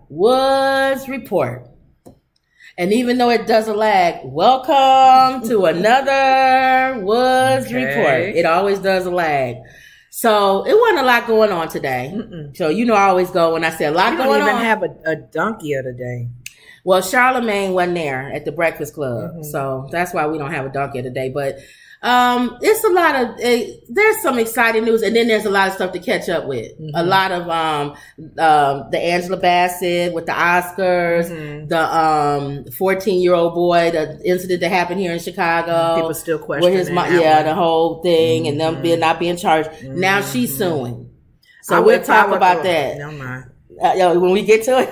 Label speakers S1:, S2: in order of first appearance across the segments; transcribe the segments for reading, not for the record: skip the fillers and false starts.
S1: Woods Report. And even though it does a lag, welcome to another Woods Report. It always does a lag. So it wasn't a lot going on today. So I always go when I say a lot going on.
S2: We don't even have a donkey of the day.
S1: Well, Charlemagne wasn't there at the Breakfast Club. So that's why we don't have a donkey of the day. But it's a lot of there's some exciting news, and then there's a lot of stuff to catch up with. A lot of the Angela Bassett with the Oscars, the 14-year-old boy, the incident that happened here in Chicago.
S2: People still questioning
S1: his the whole thing, and them not being charged. Now she's suing. So we'll talk about that.
S2: No mind.
S1: When we get to it,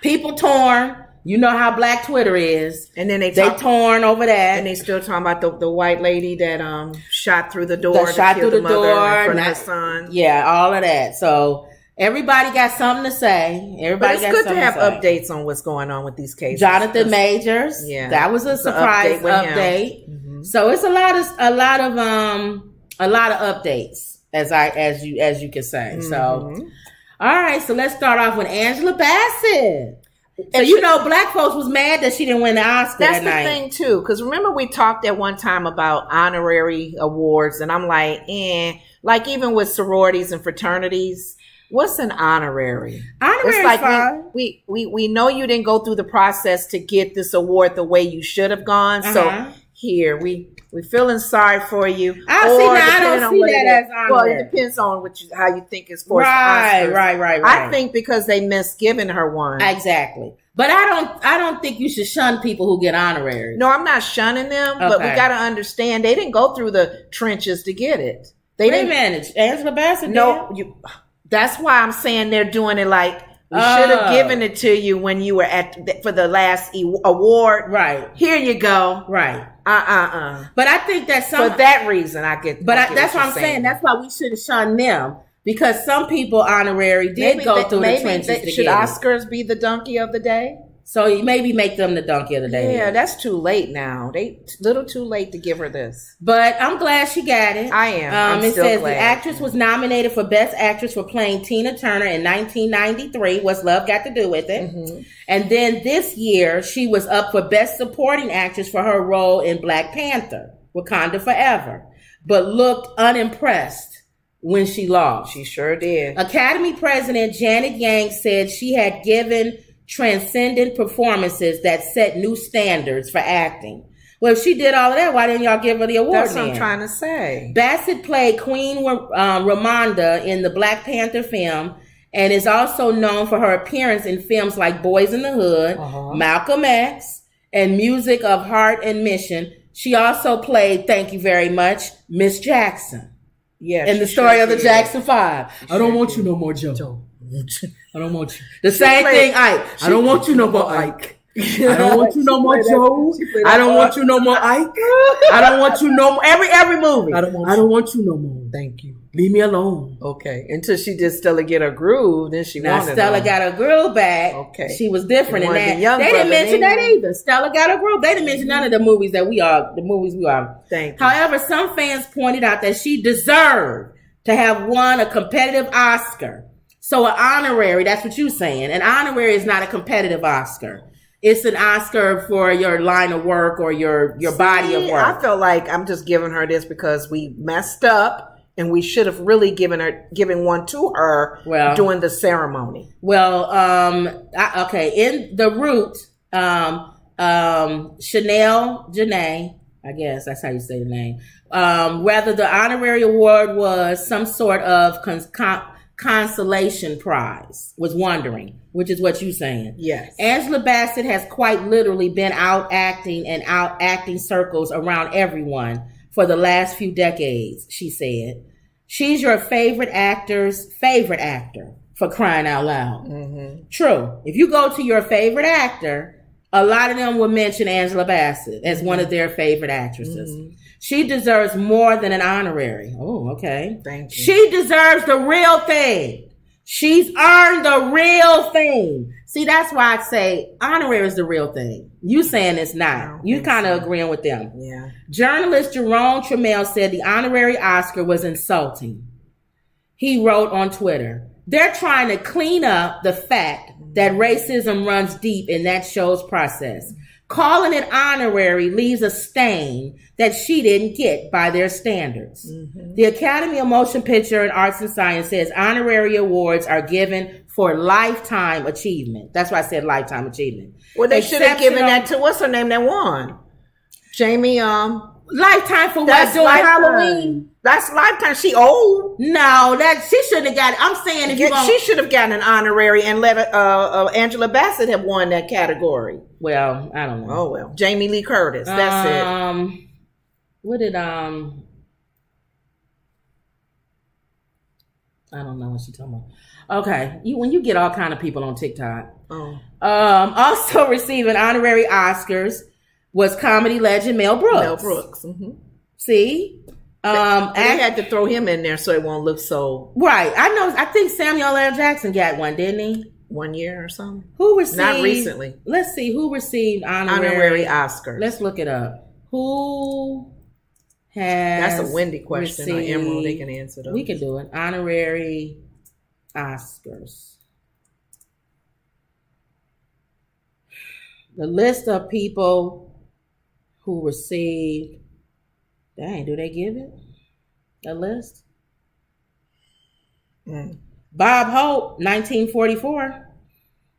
S1: people torn. You know how Black Twitter is. And then they torn over that.
S2: And they still talking about the white lady that shot through the door. Shot through the door. In front of her son.
S1: Yeah, all of that. So everybody got something to say.
S2: But it's good to have updates on what's going on with these cases.
S1: Jonathan Majors. Yeah. That was a surprise update. So it's a lot of updates as you can say. So all right, so let's start off with Angela Bassett. So black folks was mad that she didn't win the Oscar that night.
S2: That's the thing too, because remember we talked at one time about honorary awards, and I'm like, like even with sororities and fraternities, what's an honorary?
S1: Honorary is like fine.
S2: We know you didn't go through the process to get this award the way you should have gone. So here we're feeling sorry for you.
S1: I don't see that as honorary.
S2: Well, it depends on how you think it's for.
S1: Right.
S2: I think because they missed giving her one.
S1: Exactly. But I don't think you should shun people who get honoraries.
S2: No, I'm not shunning them, but we got to understand they didn't go through the trenches to get it. They didn't
S1: manage. Angela Bassett.
S2: No, that's why I'm saying they're doing it like we should have given it to you when you were for the last award.
S1: Right.
S2: Here you go.
S1: Right.
S2: But
S1: I think that's
S2: for that reason I get.
S1: But that's what I'm saying. That's why we shouldn't shun them, because some people honorary did go through the trenches.
S2: Should Oscars be the donkey of the day?
S1: So maybe make them the donkey of the day.
S2: Yeah, that's too late now. They little too late to give her this.
S1: But I'm glad she got it.
S2: I am.
S1: It says the actress was nominated for Best Actress for playing Tina Turner in 1993. What's love got to do with it? And then this year, she was up for Best Supporting Actress for her role in Black Panther, Wakanda Forever, but looked unimpressed when she lost.
S2: She sure did.
S1: Academy President Janet Yang said she had given transcendent performances that set new standards for acting. Well, if she did all of that, why didn't y'all give her the award?
S2: That's what I'm trying to say.
S1: Bassett played Queen Ramonda in the Black Panther film and is also known for her appearance in films like Boys in the Hood, Malcolm X, and Music of Heart and Mission. She also played, thank you very much, Miss Jackson.
S2: Yeah,
S1: in the story of the Jackson 5. I don't want you no more, Joe. I don't want you. The same thing, Ike. I don't want you no more, Ike. I don't want you no more, Joe. I don't want you no more, Ike. I don't want you no more. Every movie. I don't want you no more.
S2: Thank you.
S1: Leave me alone.
S2: Okay. Until she did Stella get her groove, then she wanted
S1: Stella got her groove back.
S2: Okay.
S1: She was different in that. They didn't mention that either. Stella got her groove. They didn't mention none of the movies we are.
S2: Thank you.
S1: However, some fans pointed out that she deserved to have won a competitive Oscar. So an honorary, that's what you're saying. An honorary is not a competitive Oscar. It's an Oscar for your line of work or your body of work.
S2: I feel like I'm just giving her this because we messed up and we should have really given one to her during the ceremony.
S1: Well, in the root, Chanel Janae, I guess that's how you say the name. Whether the honorary award was some sort of consolation prize, was wondering, which is what you're saying.
S2: Yes.
S1: Angela Bassett has quite literally been out acting circles around everyone for the last few decades, she said. She's your favorite actor's favorite actor, for crying out loud. True. If you go to your favorite actor, a lot of them will mention Angela Bassett as one of their favorite actresses. She deserves more than an honorary. Oh, okay.
S2: Thank you.
S1: She deserves the real thing. She's earned the real thing. See, that's why I say honorary is the real thing. You saying it's not. You kind of agreeing with them.
S2: Yeah.
S1: Journalist Jerome Trammell said the honorary Oscar was insulting. He wrote on Twitter, They're trying to clean up the fact that racism runs deep in that show's process. Calling it honorary leaves a stain that she didn't get by their standards. Mm-hmm. The Academy of Motion Picture and Arts and Science says honorary awards are given for lifetime achievement. That's why I said lifetime achievement.
S2: Well, they should have given that to, what's her name that won? Jamie,
S1: lifetime for what? Doing Halloween?
S2: That's lifetime. She old.
S1: No, that she shouldn't have got it. I'm saying
S2: she should have gotten an honorary and let Angela Bassett have won that category.
S1: Well, I don't know.
S2: Oh well, Jamie Lee Curtis. That's it.
S1: What did I don't know what she's talking about. Okay, when you get all kind of people on TikTok.
S2: Oh.
S1: Also receiving honorary Oscars was comedy legend Mel Brooks.
S2: Mel Brooks. Mm-hmm.
S1: See.
S2: They had to throw him in there so it won't look so
S1: right. I know. I think Samuel L. Jackson got one, didn't he?
S2: 1 year or something.
S1: Who received?
S2: Not recently.
S1: Let's see who received
S2: honorary Oscars.
S1: Let's look it up. Who has?
S2: That's a Wendy question. Received, or Emerald, they can answer those.
S1: We can do it. Honorary Oscars. The list of people who received. Dang, do they give it? A list? Bob Hope, 1944.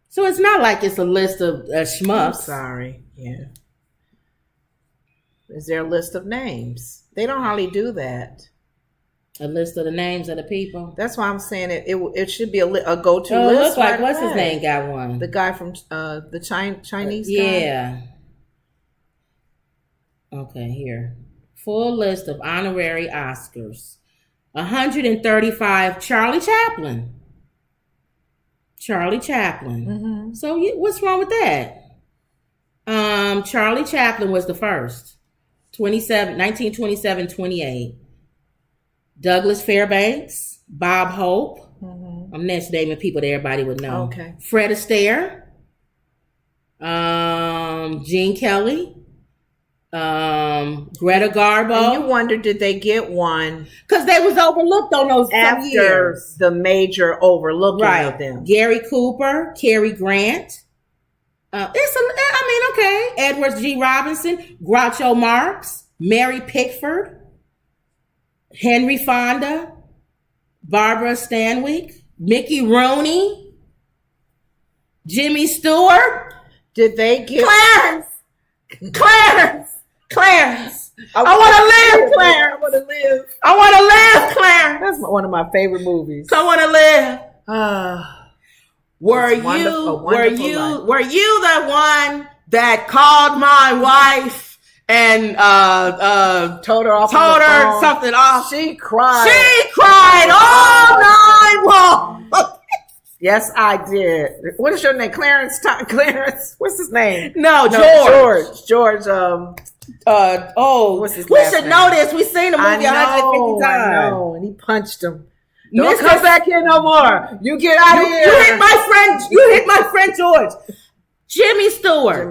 S1: So it's not like it's a list of schmucks.
S2: I'm sorry. Yeah. Is there a list of names? They don't hardly do that.
S1: A list of the names of the people?
S2: That's why I'm saying it should be a go-to list.
S1: It looks like what's his name got one?
S2: The guy from the Chinese guy?
S1: Yeah. Okay, here. Full list of honorary Oscars. 135, Charlie Chaplin. Mm-hmm. So what's wrong with that? Charlie Chaplin was the first. 1927, 28. Douglas Fairbanks, Bob Hope. Mm-hmm. I'm next naming people that everybody would know.
S2: Okay.
S1: Fred Astaire. Gene Kelly. Greta Garbo.
S2: And you wonder, did they get one?
S1: Because they was overlooked on those
S2: after
S1: years.
S2: The major overlooking of them.
S1: Gary Cooper, Cary Grant. Okay. Edward G. Robinson, Groucho Marx, Mary Pickford, Henry Fonda, Barbara Stanwyck, Mickey Rooney, Jimmy Stewart.
S2: Did they get
S1: Clarence.
S2: I want to live, Clarence.
S1: I want to live, Clarence.
S2: That's one of my favorite movies.
S1: I want to live. Were you the one that called my wife and
S2: told her
S1: something off?
S2: She cried
S1: all night long.
S2: Yes, I did. What is your name? Clarence? What's his name?
S1: No,
S2: George.
S1: What's his we should know this. We've seen the movie 150 times.
S2: I know, and he punched him. Don't come back here no more. You get out of here.
S1: You hit my friend George. Jimmy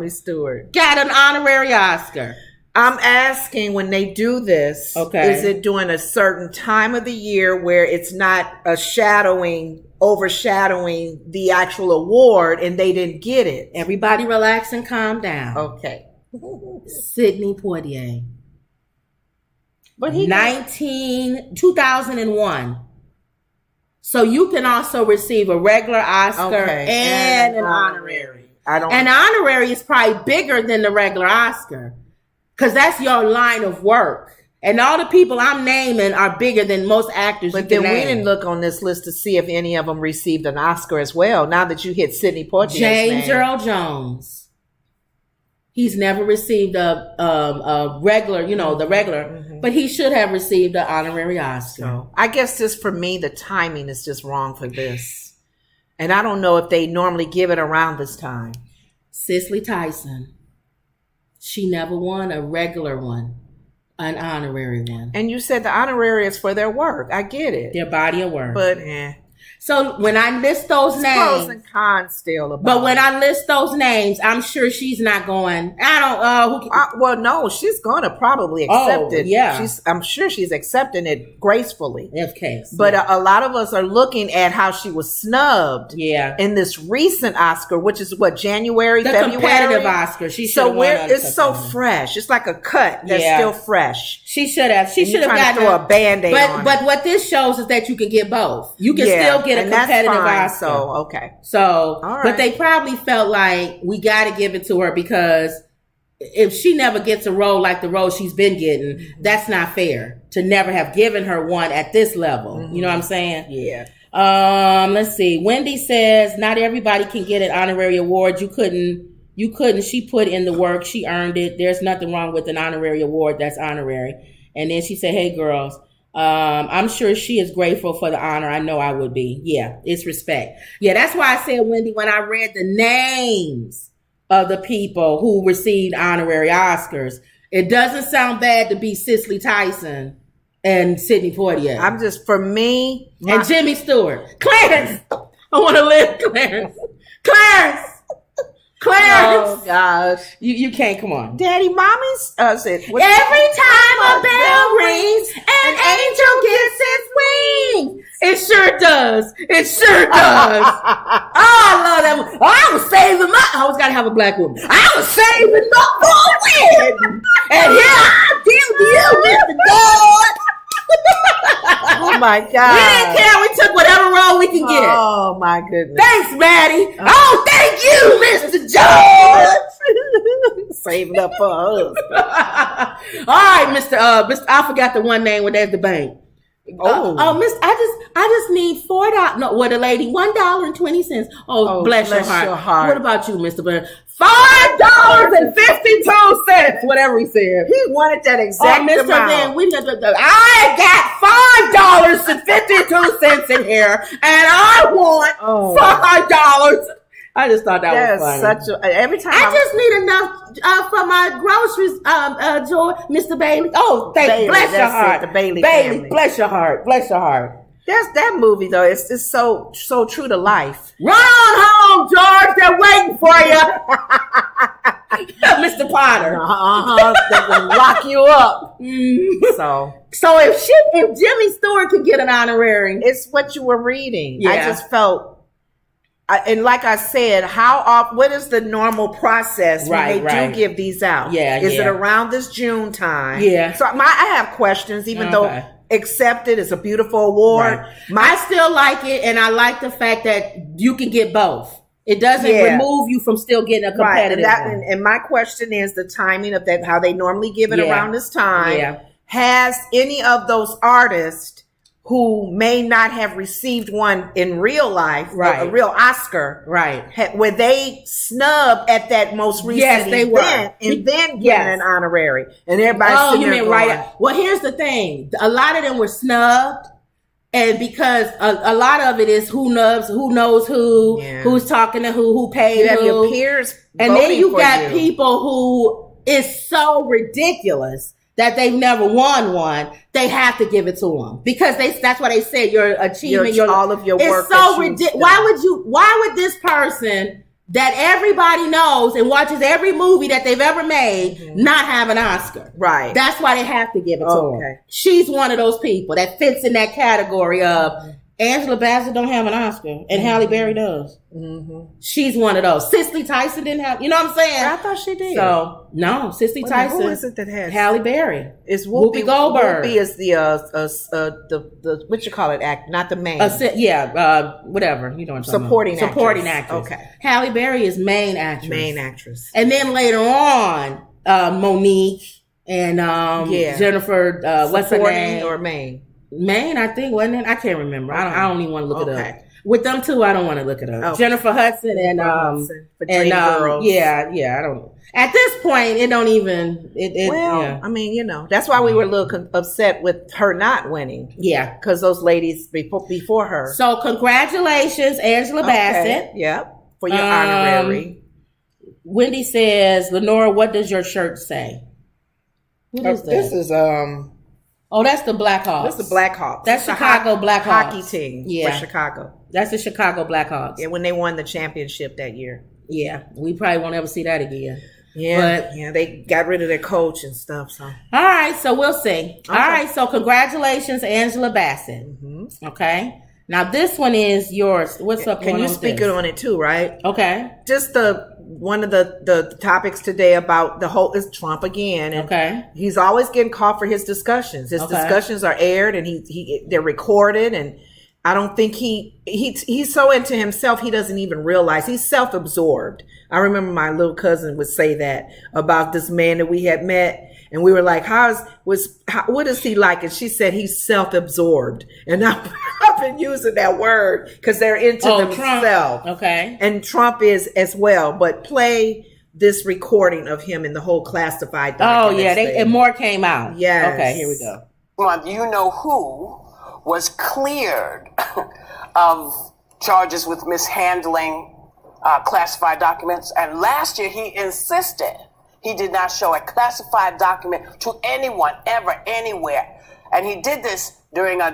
S1: Stewart got an honorary Oscar.
S2: I'm asking, when they do this, is it during a certain time of the year where it's not overshadowing the actual award and they didn't get it?
S1: Everybody relax and calm down.
S2: Okay.
S1: Sidney Poitier.
S2: But he
S1: 2001. So you can also receive a regular Oscar and an honorary. An honorary is probably bigger than the regular Oscar because that's your line of work. And all the people I'm naming are bigger than most actors.
S2: But then we didn't look on this list to see if any of them received an Oscar as well. Now that you hit Sidney Poitier's
S1: James Earl Jones. He's never received a regular, the regular, but he should have received an honorary Oscar.
S2: So, I guess just for me, the timing is just wrong for this. And I don't know if they normally give it around this time.
S1: Cicely Tyson. She never won a regular one, an honorary one.
S2: And you said the honorary is for their work. I get it.
S1: Their body of work.
S2: But,
S1: So when I list those names,
S2: pros and cons still about.
S1: But when I list those names, I'm sure she's not going. I don't.
S2: Well, no, she's going to probably accept it.
S1: Yeah,
S2: I'm sure she's accepting it gracefully.
S1: Okay,
S2: but a lot of us are looking at how she was snubbed.
S1: Yeah.
S2: In this recent Oscar, which is what, January,
S1: the
S2: February,
S1: competitive Oscar. She
S2: so it's so fresh. It's like a cut that's still fresh.
S1: She should have. She should have gotten
S2: a Band-Aid on.
S1: But what this shows is that you can get both. You can still get a competitive Oscar.
S2: So okay.
S1: So, but they probably felt like we got to give it to her because if she never gets a role like the role she's been getting, that's not fair to never have given her one at this level. Mm-hmm. You know what I'm saying?
S2: Yeah.
S1: Let's see. Wendy says not everybody can get an honorary award. You couldn't. She put in the work. She earned it. There's nothing wrong with an honorary award that's honorary. And then she said, hey, girls, I'm sure she is grateful for the honor. I know I would be. Yeah, it's respect. Yeah, that's why I said, Wendy, when I read the names of the people who received honorary Oscars, it doesn't sound bad to be Cicely Tyson and Sidney Poitier.
S2: I'm just, for me.
S1: And Jimmy Stewart. Clarence! I want to live, Clarence. Clarence!
S2: Oh gosh,
S1: you can't. Come on,
S2: Daddy, Mommy's said.
S1: Every time a bell rings, an angel gets its wings. It sure does. It sure does. Oh, I love that one. I was saving my. I always got to have a black woman. I was saving my win, and here I give you, Mr. God.
S2: Oh my God.
S1: We didn't care. We took whatever role we can get.
S2: Oh my goodness.
S1: Thanks, Maddie. Oh, thank you, Mr. George.
S2: Saving up for us.
S1: All right, Mr. I forgot the one name when there's the bank. Miss, I just need $4. No, what a lady, $1.20. Oh, bless your heart. What about you, Mr. Burns? $5.52. Whatever he said.
S2: He wanted that exact amount.
S1: Then I got $5.52 in here, and I want $5. I just thought that was funny.
S2: Every time
S1: I just need enough for my groceries, George, Mr. Bailey. Oh, thank you. Bless your heart.
S2: The Bailey family.
S1: Bless your heart. Bless your heart.
S2: That's that movie though. It's so true to life.
S1: Run home, George. They're waiting for you. Mr. Potter.
S2: They're gonna lock you up.
S1: So if Jimmy Stewart could get an honorary,
S2: it's what you were reading.
S1: Yeah.
S2: I just felt. And like I said, what is the normal process when they do give these out? Is it around this June time?
S1: Yeah.
S2: So I have questions, even though accepted is a beautiful award.
S1: Right. I still like it, and I like the fact that you can get both. It doesn't remove you from still getting a competitive one.
S2: And my question is the timing of that, how they normally give it around this time. Yeah. Has any of those artists who may not have received one in real life, a real Oscar, were they snubbed at that most recent event and then getting an honorary? And everybody's
S1: Well, here's the thing. A lot of them were snubbed, and because a lot of it is who knows who, who's talking to who paid
S2: you have
S1: who.
S2: Your peers
S1: and then you got people who is so ridiculous that they've never won one, they have to give it to them because that's why they say your achievement,
S2: all of your work.
S1: It's so ridiculous. Why would this person that everybody knows and watches every movie that they've ever made not have an Oscar?
S2: Right.
S1: That's why they have to give it to her. She's one of those people that fits in that category of Angela Bassett don't have an Oscar and Halle Berry does. Mm-hmm. She's one of those. Cicely Tyson didn't have, you know what I'm saying?
S2: I thought she did.
S1: So, no, Cicely Tyson.
S2: Who is it that has?
S1: Halle Berry.
S2: It's Whoopi
S1: Goldberg.
S2: Whoopi is the what you call it, act, not the main.
S1: Whatever. You know what I'm talking about. Supporting actress. Okay. Halle Berry is main actress. And then later on, Monique and Jennifer, what's her name?
S2: Or main?
S1: Maine, I think, wasn't it? I can't remember. Okay. I don't even want to look it up. With them two, I don't want to look it up. Okay. Jennifer Hudson and
S2: Girls.
S1: I don't. At this point, it don't even.
S2: I mean, that's why we were a little upset with her not winning.
S1: Yeah,
S2: because those ladies before her.
S1: So congratulations, Angela Bassett.
S2: Yep, for your honorary.
S1: Wendy says, Lenora, what does your shirt say? What is that?
S2: This is
S1: Oh, that's the Blackhawks.
S2: That's the Blackhawks.
S1: That's Chicago Blackhawks.
S2: Hockey team for Chicago.
S1: That's the Chicago Blackhawks.
S2: Yeah, when they won the championship that year.
S1: Yeah, we probably won't ever see that again.
S2: Yeah, but, they got rid of their coach and stuff. So,
S1: all right, so we'll see. Okay. All right, so congratulations, Angela Bassett. Mm-hmm. Okay, now this one is yours. What's up?
S2: Can you speak on it too? Right?
S1: Okay.
S2: Just one of the topics today about the whole is Trump again. And
S1: okay.
S2: He's always getting caught for his discussions. His discussions are aired and they're recorded, and I don't think he's so into himself he doesn't even realize he's self-absorbed. I remember my little cousin would say that about this man that we had met, and we were like, what is he like? And she said he's self-absorbed, and I've been using that word because they're into themselves.
S1: Okay,
S2: and Trump is as well. But play this recording of him in the whole classified document.
S1: Oh yeah, and more came out.
S2: Yes.
S1: Okay, here we go.
S3: Well, you know who was cleared of charges with mishandling classified documents, and last year he insisted he did not show a classified document to anyone ever anywhere, and he did this during a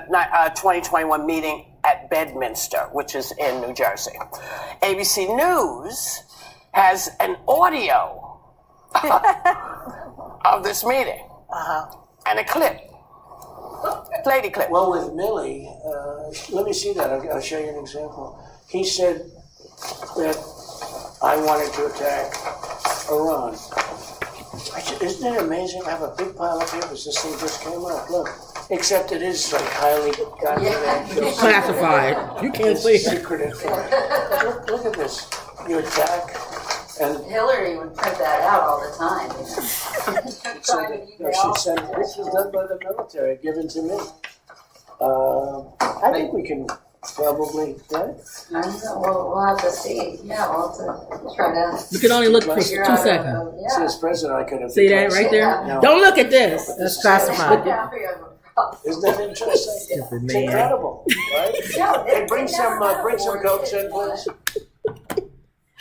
S3: 2021 meeting at Bedminster, which is in New Jersey. ABC News has an audio of this meeting and a clip. Play the clip.
S4: Well, with Milley, let me see that. I'll show you an example. He said that I wanted to attack Iran. Isn't it amazing? I have a big pile of papers. This thing just came up. Look. Except it is like highly
S1: classified. You can't see
S4: secretive. Look at this. You attack. And
S5: Hillary would print that out all the time.
S4: She said, this was done by the military, given to me. I think we can probably, right?
S5: I don't know, we'll have to see. Yeah, we'll have to try to.
S1: You can only look for 2 seconds.
S4: See, as president, I could have.
S1: See that right there? No. Don't look at this. That's classified.
S4: Isn't that interesting? It's incredible, right? Hey, bring some goats in, please.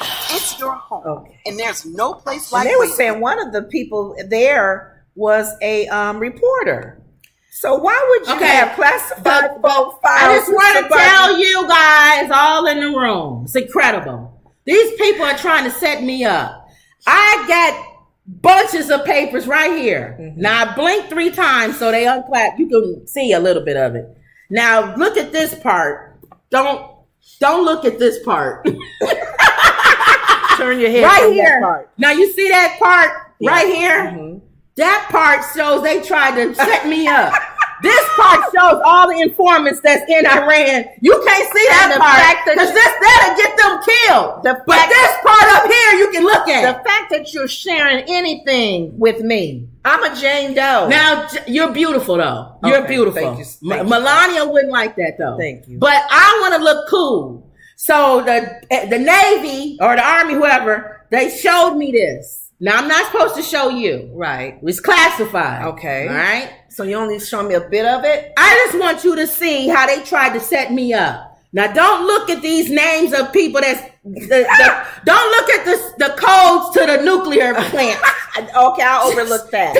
S6: It's your home, and there's no place like.
S2: And they were saying one of the people there was a reporter. So why would you have classified files?
S1: I just want to tell you guys, all in the room, it's incredible. These people are trying to set me up. I got bunches of papers right here. Mm-hmm. Now I blinked 3 times so they unclap. You can see a little bit of it. Now look at this part. Don't look at this part.
S2: Turn your head
S1: right here. That part. Now you see that part right here? Mm-hmm. That part shows they tried to set me up. This part shows all the informants that's in Iran. You can't see that part because that'll get them killed. But this part up here you can look at.
S2: The fact that you're sharing anything with me. I'm a Jane Doe.
S1: Now, you're beautiful, though. You're beautiful.
S2: Thank you.
S1: Melania wouldn't like that, though.
S2: Thank you.
S1: But I want to look cool. So the Navy or the Army, whoever, they showed me this. Now, I'm not supposed to show you.
S2: Right.
S1: It's classified.
S2: Okay.
S1: All right?
S2: So you only show me a bit of it?
S1: I just want you to see how they tried to set me up. Now, don't look at these names of people don't look at the codes to the nuclear plant.
S2: Okay, I'll overlook that.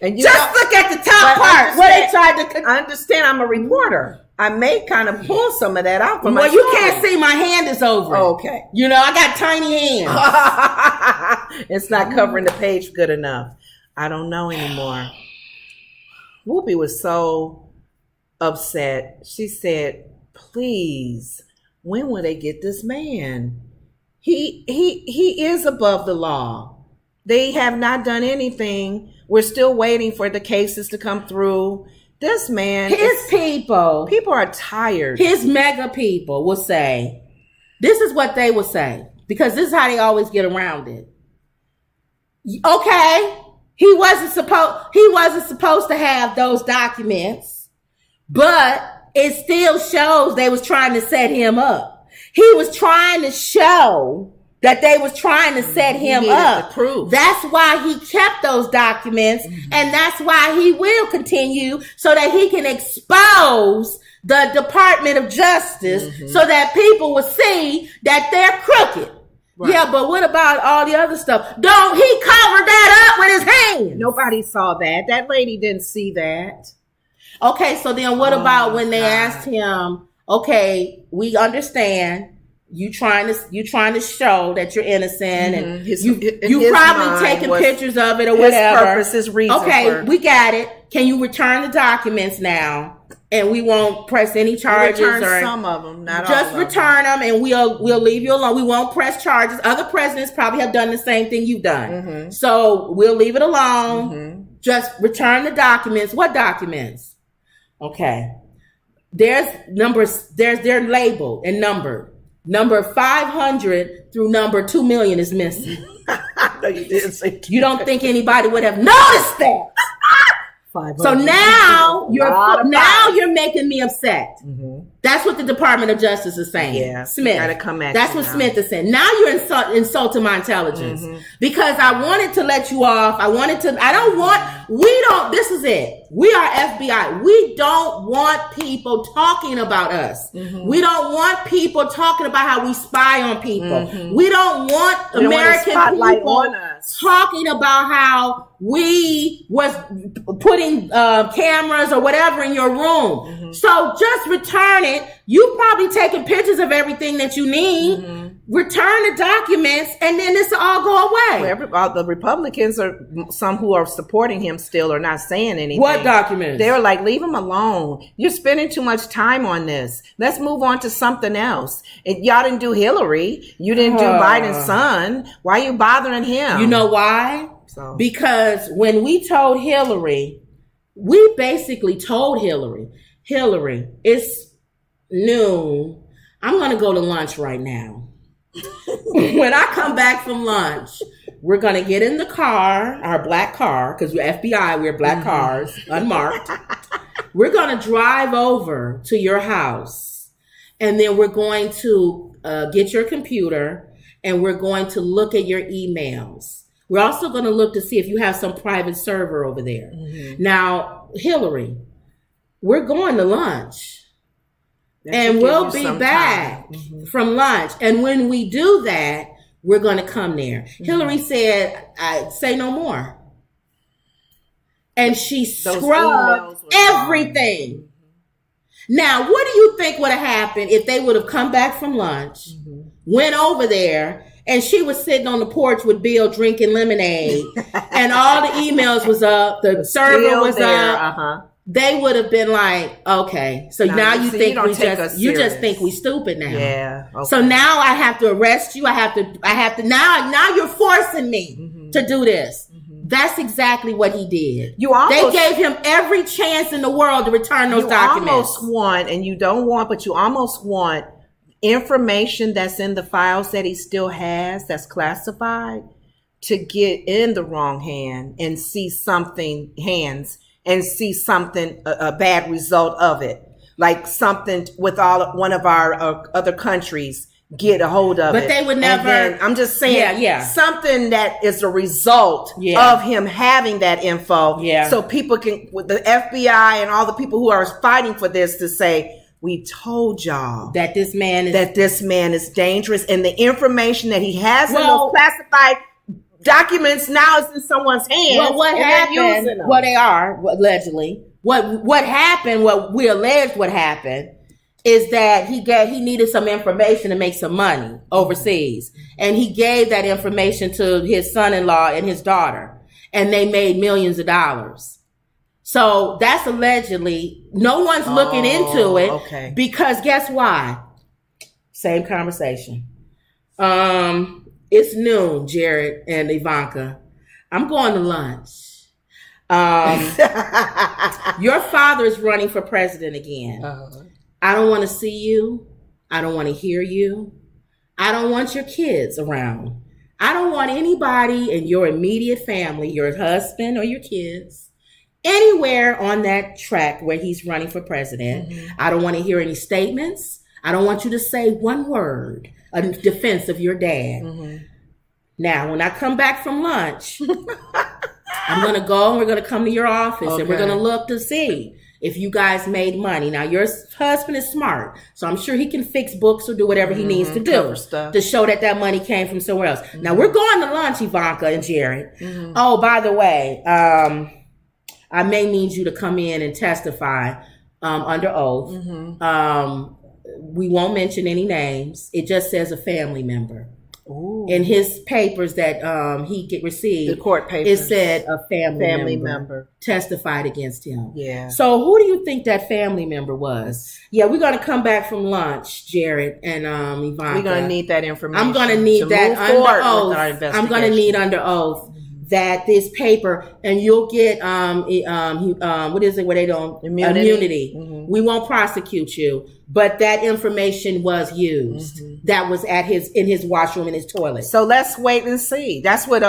S1: And just look at the top part where they tried to.
S2: I understand I'm a reporter. I may kind of pull some of that out from
S1: my you can't see my hand is over.
S2: Okay.
S1: You know, I got tiny hands.
S2: It's not covering the page good enough. I don't know anymore. Whoopi was so upset. She said, please, when will they get this man? He is above the law. They have not done anything. We're still waiting for the cases to come through. This man, people are tired.
S1: His mega people will say, this is what they will say, because this is how they always get around it. Okay, he wasn't supposed to have those documents, but it still shows they was trying to set him up. He was trying to show that they was trying to set him up. That's why he kept those documents, and that's why he will continue, so that he can expose the Department of Justice, so that people will see that they're crooked. Right. Yeah, but what about all the other stuff? He covered that up with his hands.
S2: Nobody saw that. That lady didn't see that.
S1: Okay, so then what about when they asked him okay, we understand. You trying to show that you're innocent, and you probably taking pictures of it or whatever.
S2: His purpose, his reason.
S1: Okay, we got it. Can you return the documents now? And we won't press any charges.
S2: Return some of them, not
S1: just
S2: all of
S1: return them, and we'll leave you alone. We won't press charges. Other presidents probably have done the same thing you've done, so we'll leave it alone. Just return the documents. What documents? Okay, there's numbers. They're labeled and numbered. Number 500 through number 2 million is missing.
S2: No, you didn't say.
S1: You don't think anybody would have noticed that? So now you're making me upset. That's what the Department of Justice is saying.
S2: Yeah,
S1: Smith.
S2: Gotta come at
S1: That's what
S2: now.
S1: Smith is saying. Now you're insulting my intelligence because I wanted to let you off. This is it. We are FBI. We don't want people talking about us. We don't want people talking about how we spy on people. We don't want American people talking about how we was putting cameras or whatever in your room. So just return it. You probably taking pictures of everything that you need. Return the documents, and then this will all go away.
S2: Well, the Republicans some who are supporting him still are not saying anything.
S1: What documents?
S2: They're like, leave him alone. You're spending too much time on this. Let's move on to something else. Y'all didn't do Hillary. You didn't do Biden's son. Why are you bothering him?
S1: You know why? Because when we told Hillary, we basically told Hillary, it's noon. I'm going to go to lunch right now. When I come back from lunch, we're going to get in the car, our black car, because we're FBI, we're black cars, unmarked. We're going to drive over to your house, and then we're going to get your computer, and we're going to look at your emails. We're also going to look to see if you have some private server over there. Now, Hillary, we're going to lunch. And we'll be back from lunch. And when we do that, we're going to come there. Hillary said, say no more. And she scrubbed everything. Now, what do you think would have happened if they would have come back from lunch, went over there, and she was sitting on the porch with Bill drinking lemonade, and all the emails was up, the server was up. They would have been like, okay, so now you think you just think we stupid now. Yeah. Okay. So now I have to arrest you. I have to now you're forcing me to do this. That's exactly what he did. They gave him every chance in the world to return those documents.
S2: You almost want information that's in the files that he still has that's classified to get in the wrong hand and see something a bad result of it, like something with one of our other countries get a hold of it.
S1: But they would never.
S2: I'm just saying, something that is a result of him having that info. Yeah. So people can, with the FBI and all the people who are fighting for this, to say, we told y'all
S1: that this man
S2: is dangerous, and the information that he has in those classified documents now is in someone's hands.
S1: Well, what happened? Well, they are allegedly. What happened? What we alleged what happened is that he needed some information to make some money overseas, and he gave that information to his son-in-law and his daughter, and they made millions of dollars. So that's allegedly. No one's looking into it because guess why? Same conversation. It's noon, Jared and Ivanka. I'm going to lunch. Your father is running for president again. I don't want to see you. I don't want to hear you. I don't want your kids around. I don't want anybody in your immediate family, your husband or your kids, anywhere on that track where he's running for president. I don't want to hear any statements. I don't want you to say one word in defense of your dad. Now, when I come back from lunch, I'm going to go and we're going to come to your office and we're going to look to see if you guys made money. Now, your husband is smart, so I'm sure he can fix books or do whatever he needs to do to show that money came from somewhere else. Now, we're going to lunch, Ivanka and Jared. Oh, by the way, I may need you to come in and testify under oath. we won't mention any names. It just says a family member.
S2: Ooh.
S1: In his papers that he received,
S2: the court papers,
S1: it said a family
S2: member
S1: testified against him.
S2: Yeah.
S1: So who do you think that family member was? Yeah, we're going to come back from lunch, Jared and Ivanka.
S2: We're going to need that information.
S1: I'm going to need that under oath. I'm going to need under oath that this paper, and you'll get what is it where they don't immunity. Mm-hmm. We won't prosecute you, but that information was used. Mm-hmm. That was in his washroom, in his toilet.
S2: So let's wait and see. That's what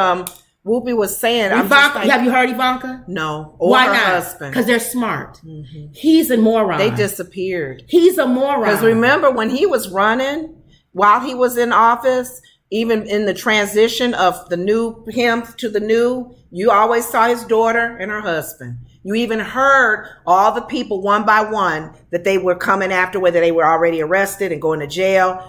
S2: Whoopi was saying.
S1: Ivanka, have you heard Ivanka?
S2: No.
S1: Or why not? Husband. Because they're smart. Mm-hmm. He's a moron.
S2: They disappeared.
S1: He's a moron.
S2: Because remember when he was running, while he was in office, even in the transition of the new him to the new, you always saw his daughter and her husband. You even heard all the people one by one that they were coming after, whether they were already arrested and going to jail.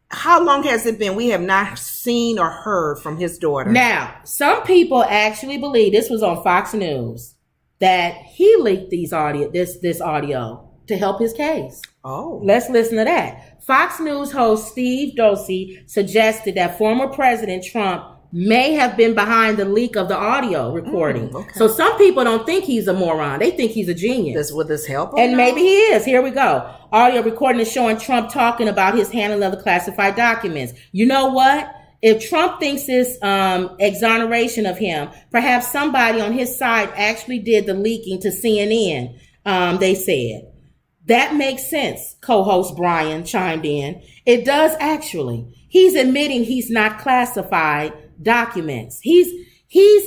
S2: How long has it been? We have not seen or heard from his daughter.
S1: Now, some people actually believe, this was on Fox News, that he leaked this audio to help his case.
S2: Oh.
S1: Let's listen to that. Fox News host Steve Doocy suggested that former President Trump may have been behind the leak of the audio recording. Okay. So some people don't think he's a moron. They think he's a genius.
S2: Would this help?
S1: And maybe he is. Here we go. Audio recording is showing Trump talking about his handling of the classified documents. You know what? If Trump thinks this exoneration of him, perhaps somebody on his side actually did the leaking to CNN, they said. That makes sense, co-host Brian chimed in. It does actually. He's admitting he's not classified documents. He's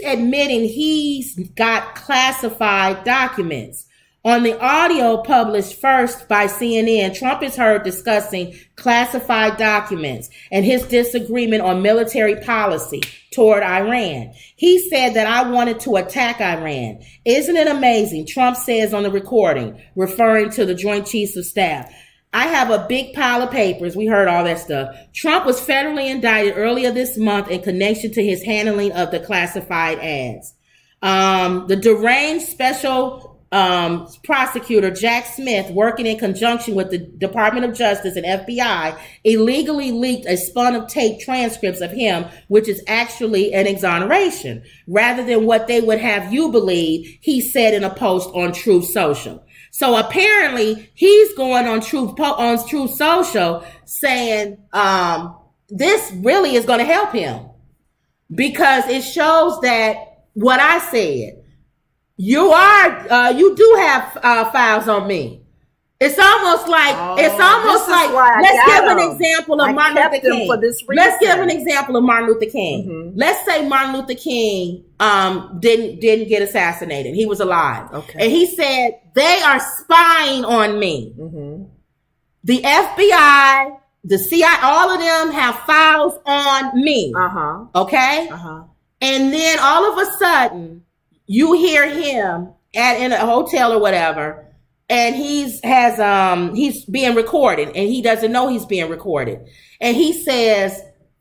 S1: admitting he's got classified documents. On the audio published first by CNN, Trump is heard discussing classified documents and his disagreement on military policy toward Iran. He said that I wanted to attack Iran. Isn't it amazing? Trump says on the recording, referring to the Joint Chiefs of Staff. I have a big pile of papers. We heard all that stuff. Trump was federally indicted earlier this month in connection to his handling of the classified ads. The deranged special prosecutor Jack Smith, working in conjunction with the Department of Justice and FBI, illegally leaked a spun of tape transcripts of him, which is actually an exoneration, rather than what they would have you believe he said in a post on Truth Social. So apparently he's going on Truth Social saying this really is going to help him, because it shows that what I said, you do have files on me. It's almost like let's give an example of Martin Luther King. Let's give an example of Martin Luther King. Mm-hmm. Let's say Martin Luther King didn't get assassinated. He was alive. Okay. And he said, they are spying on me. Mm-hmm. The FBI, the CIA, all of them have files on me. Uh-huh. Okay? Uh-huh. And then all of a sudden, you hear him in a hotel or whatever, and he's being recorded, and he doesn't know he's being recorded. And he says,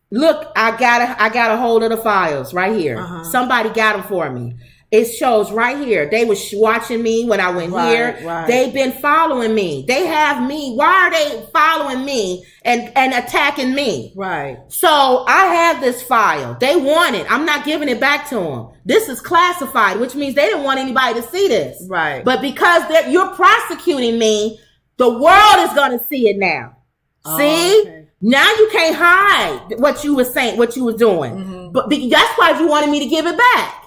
S1: look, I got a hold of the files right here. Uh-huh. Somebody got them for me. It shows right here. They was watching me when I went here. Right. They've been following me. They have me. Why are they following me and attacking me? Right. So I have this file. They want it. I'm not giving it back to them. This is classified, which means they didn't want anybody to see this. Right. But because you're prosecuting me, the world is going to see it now. Oh, see? Okay. Now you can't hide what you were saying, what you was doing. Mm-hmm. But that's why you wanted me to give it back.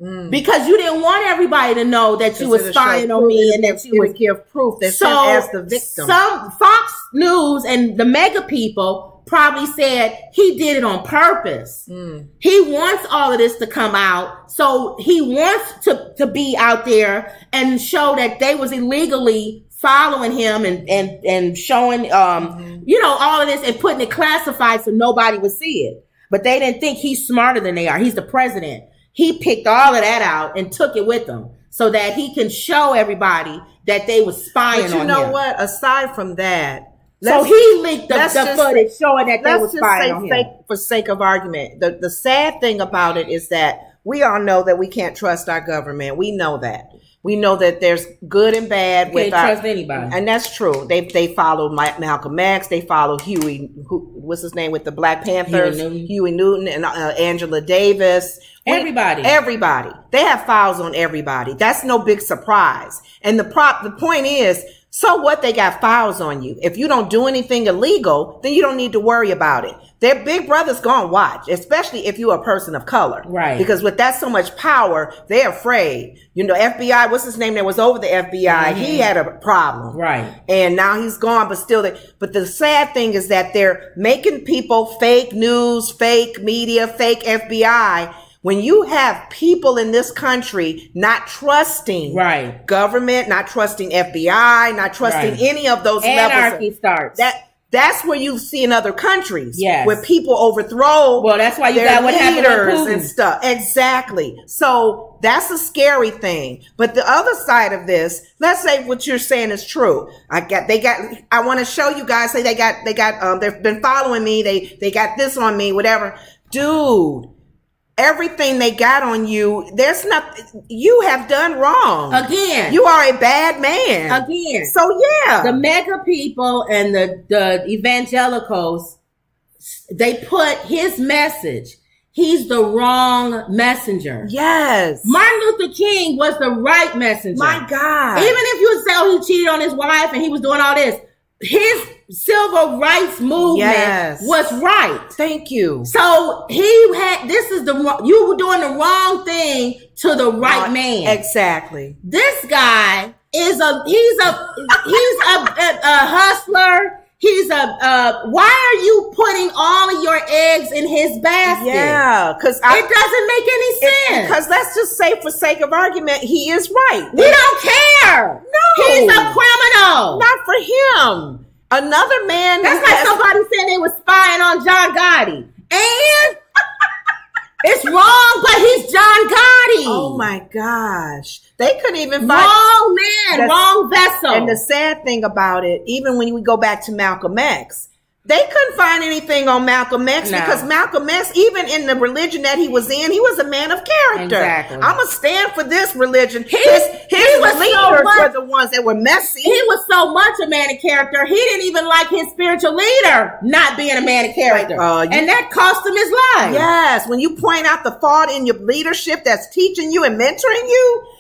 S1: Mm. Because you didn't want everybody to know that you were spying on me and that you would give proof that as the victim. Some Fox News and the mega people probably said he did it on purpose. Mm. He wants all of this to come out. So he wants to be out there and show that they was illegally following him and showing, all of this and putting it classified so nobody would see it. But they didn't think he's smarter than they are. He's the president. He picked all of that out and took it with him so that he can show everybody that they were spying on him. But you know what? Aside from that, so he leaked the footage showing that they were spying on him. For sake of argument, the sad thing about it is that we all know that we can't trust our government. We know that.
S2: We know that there's good and bad.
S1: Can't trust anybody.
S2: And that's true. They followed Malcolm X. They followed Huey, what's his name with the Black Panthers? Huey Newton and Angela Davis.
S1: Everybody.
S2: They have files on everybody. That's no big surprise. And the point is, so what? They got files on you. If you don't do anything illegal, then you don't need to worry about it. Their big brother's gonna watch, especially if you're a person of color.
S1: Right.
S2: Because with that so much power, they're afraid. You know, FBI, what's his name that was over the FBI? He had a problem.
S1: Right.
S2: And now he's gone, but still, but the sad thing is that they're making people fake news, fake media, fake FBI. When you have people in this country not trusting government, not trusting FBI, not trusting any of those
S1: anarchy
S2: levels,
S1: starts.
S2: That's where you see in other countries,
S1: yes,
S2: where people overthrow.
S1: Well, that's why you got what happened with Putin
S2: and stuff. Exactly. So that's a scary thing. But the other side of this, let's say what you're saying is true. I want to show you guys. Say they've been following me. They got this on me. Whatever, dude. Everything they got on you, you have done wrong.
S1: Again.
S2: You are a bad man.
S1: Again.
S2: So yeah.
S1: The mega people and the evangelicals, they put his message. He's the wrong messenger.
S2: Yes.
S1: Martin Luther King was the right messenger.
S2: My God.
S1: Even if you say, oh, he cheated on his wife and he was doing all this, his civil rights movement was right.
S2: Thank you.
S1: So you were doing the wrong thing to the right man.
S2: Exactly.
S1: This guy is a hustler. Why are you putting all of your eggs in his basket?
S2: Yeah, because
S1: it doesn't make any sense.
S2: Because let's just say, for sake of argument, he is right.
S1: We don't care. No, he's a criminal.
S2: Not for him. Another man.
S1: That's like somebody saying they were spying on John Gotti, and it's wrong, but he's John Gotti.
S2: Oh my gosh. They couldn't even find
S1: wrong man, wrong vessel.
S2: And the sad thing about it, even when we go back to Malcolm X, they couldn't find anything on Malcolm X because Malcolm X, even in the religion that he was in, he was a man of character.
S1: Exactly.
S2: I'm going to stand for this religion. His leaders were the ones that were messy.
S1: He was so much a man of character, he didn't even like his spiritual leader not being a man of character. And that cost him his life.
S2: Yes. When you point out the fault in your leadership that's teaching you and mentoring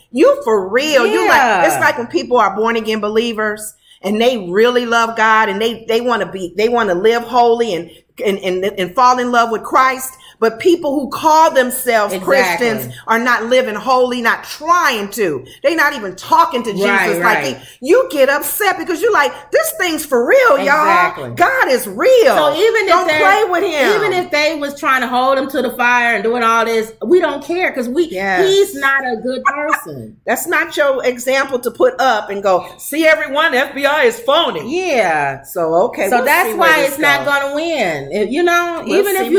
S2: you for real.
S1: Yeah.
S2: It's like when people are born again believers and they really love God and they want to live holy and fall in love with Christ. But people who call themselves Christians are not living holy, not trying to. They're not even talking to Jesus. You get upset because you're like, this thing's for real, y'all. God is real.
S1: So don't
S2: play with him.
S1: Even if they was trying to hold him to the fire and doing all this, we don't care because he's not a good person.
S2: That's not your example to put up and go, see everyone, FBI is phony.
S1: Yeah.
S2: So
S1: that's why it's not going to win. Even if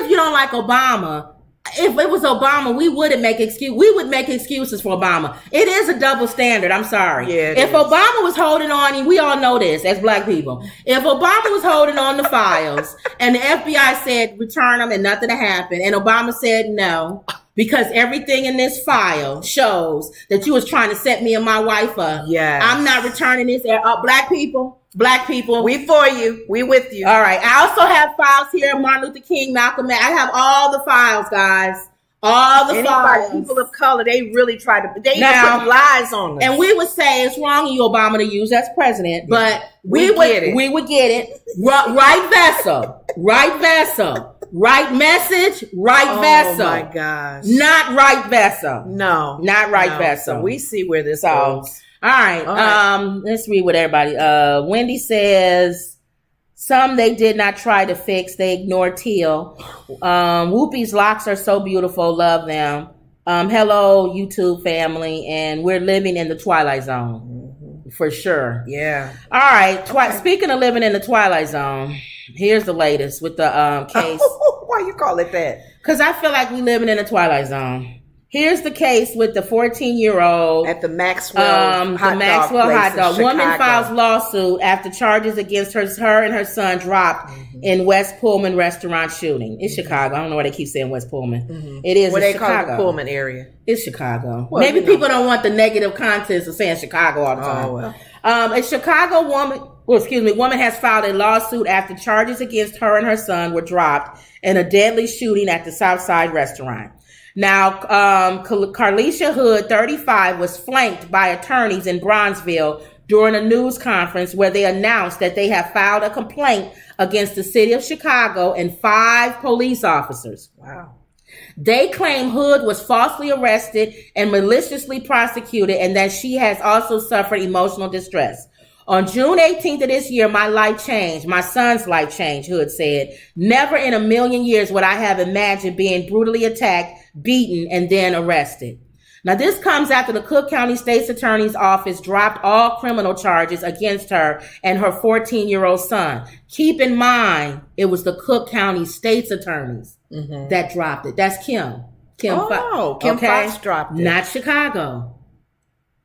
S1: you don't like Obama, if it was Obama, we would make excuses for Obama. It is a double standard. I'm sorry.
S2: Yeah,
S1: if Obama was holding on, we all know this as black people. If Obama was holding on the files and the FBI said return them and nothing happened, and Obama said no, because everything in this file shows that you was trying to set me and my wife up.
S2: Yeah,
S1: I'm not returning this. Black people,
S2: we for you. We with you.
S1: All right. I also have files here. Martin Luther King, Malcolm X. I have all the files, guys. All the files.
S2: People of color, they really try to. They even put lies on us.
S1: And we would say it's wrong of you, Obama, to use as president, but we would get it. Right vessel. Right vessel. Right message, right vessel.
S2: Oh my gosh.
S1: Not right vessel.
S2: No.
S1: Not right vessel.
S2: So we see where this goes.
S1: All right. Let's read what everybody. Wendy says, some they did not try to fix. They ignored Teal. Whoopi's locks are so beautiful. Love them. Hello, YouTube family. And we're living in the Twilight Zone. For sure.
S2: Yeah.
S1: All right. Speaking of living in the Twilight Zone, here's the latest with the case.
S2: Why you call it that?
S1: Because I feel like we living in the Twilight Zone. Here's the case with the 14-year-old
S2: at the Maxwell
S1: hot dog. Woman files lawsuit after charges against her and her son dropped in West Pullman restaurant shooting. It's Chicago. I don't know why they keep saying West Pullman. It is.
S2: What they
S1: Chicago.
S2: call it the Pullman area.
S1: It's Chicago. Well, maybe people don't want the negative contents of saying Chicago all the time.
S2: Oh, well.
S1: A Chicago woman has filed a lawsuit after charges against her and her son were dropped in a deadly shooting at the Southside restaurant. Now, Carlisha Hood, 35, was flanked by attorneys in Bronzeville during a news conference where they announced that they have filed a complaint against the city of Chicago and 5 police officers.
S2: Wow.
S1: They claim Hood was falsely arrested and maliciously prosecuted, and that she has also suffered emotional distress. On June 18th of this year, my life changed. My son's life changed, Hood said. Never in a million years would I have imagined being brutally attacked, beaten, and then arrested. Now, this comes after the Cook County State's Attorney's Office dropped all criminal charges against her and her 14-year-old son. Keep in mind, it was the Cook County State's Attorneys that dropped it. That's Kim. Kim Fox dropped it. Not Chicago.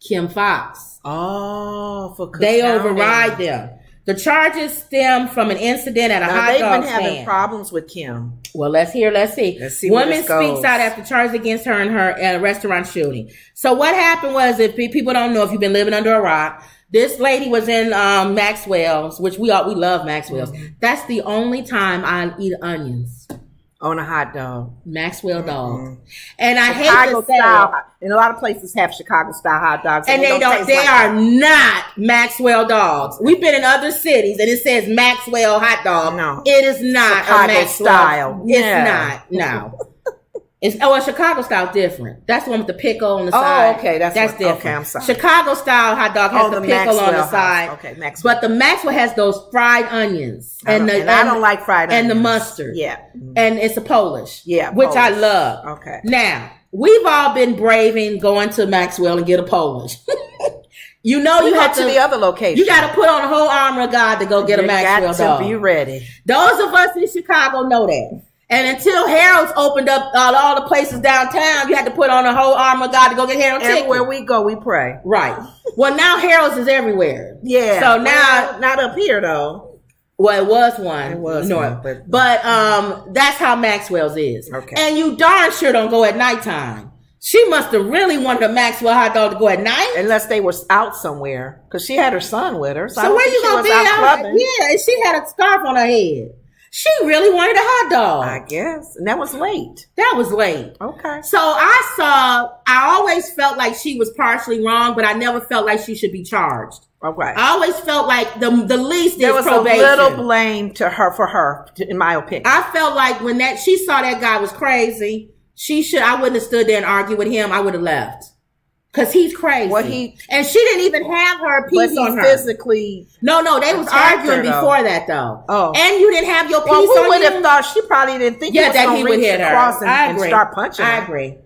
S1: Kim Fox.
S2: Oh, for Cook
S1: They
S2: County.
S1: Override them. The charges stem from an incident at a hot dog stand.
S2: They've been having problems with Kim.
S1: Well, let's see.
S2: Let's see
S1: Woman speaks out after charges against her in her restaurant shooting. So what happened was, if people don't know, if you've been living under a rock, this lady was in Maxwell's, which we love Maxwell's. That's the only time I eat onions.
S2: On a hot dog.
S1: Maxwell dog. And I
S2: Chicago
S1: hate to say
S2: style, and a lot of places have Chicago style hot dogs.
S1: And they are not Maxwell dogs. We've been in other cities and it says Maxwell hot dog.
S2: No.
S1: It is not
S2: Chicago
S1: a Maxwell
S2: style.
S1: It's not. No. Chicago style different. That's the one with the pickle on the side.
S2: Oh, okay. That's
S1: different.
S2: Okay, I'm sorry.
S1: Chicago style hot dog has the pickle
S2: Maxwell
S1: on the side.
S2: Okay, Maxwell.
S1: But the Maxwell has those fried onions.
S2: I don't like fried onions.
S1: And the mustard.
S2: Yeah.
S1: And it's a Polish.
S2: Yeah.
S1: Which
S2: Polish.
S1: I love.
S2: Okay.
S1: Now, we've all been braving going to Maxwell and get a Polish. You know, you have
S2: to the other location.
S1: You got to put on the whole armor of God to go get a Maxwell dog.
S2: You got to be ready.
S1: Those of us in Chicago know that. And until Harold's opened up all the places downtown, you had to put on a whole armor of God to go get Harold's chicken.
S2: Everywhere we go, we pray.
S1: Right. Well, now Harold's is everywhere.
S2: Yeah.
S1: So now,
S2: not up here though.
S1: Well, it was one.
S2: It was
S1: north,
S2: one,
S1: but that's how Maxwell's is.
S2: Okay.
S1: And you darn sure don't go at nighttime. She must have really wanted a Maxwell hot dog to go at night.
S2: Unless they were out somewhere, because she had her son with her.
S1: So where you gonna be out? Yeah, and she had a scarf on her head. She really wanted a hot dog.
S2: I guess. And that was late.
S1: That was late.
S2: Okay.
S1: So I always felt like she was partially wrong, but I never felt like she should be charged.
S2: Okay.
S1: I always felt like the least
S2: there
S1: is
S2: was
S1: probation.
S2: A little blame to her for her, in my opinion.
S1: I felt like when she saw that guy was crazy, I wouldn't have stood there and argued with him. I would have left. Cause he's crazy. And she didn't even have her piece on her.
S2: Physically.
S1: No, they was arguing before that though.
S2: Oh.
S1: And you didn't have your piece on
S2: you. We would have thought she probably didn't think
S1: that he would hit her.
S2: And start punching her.
S1: I agree.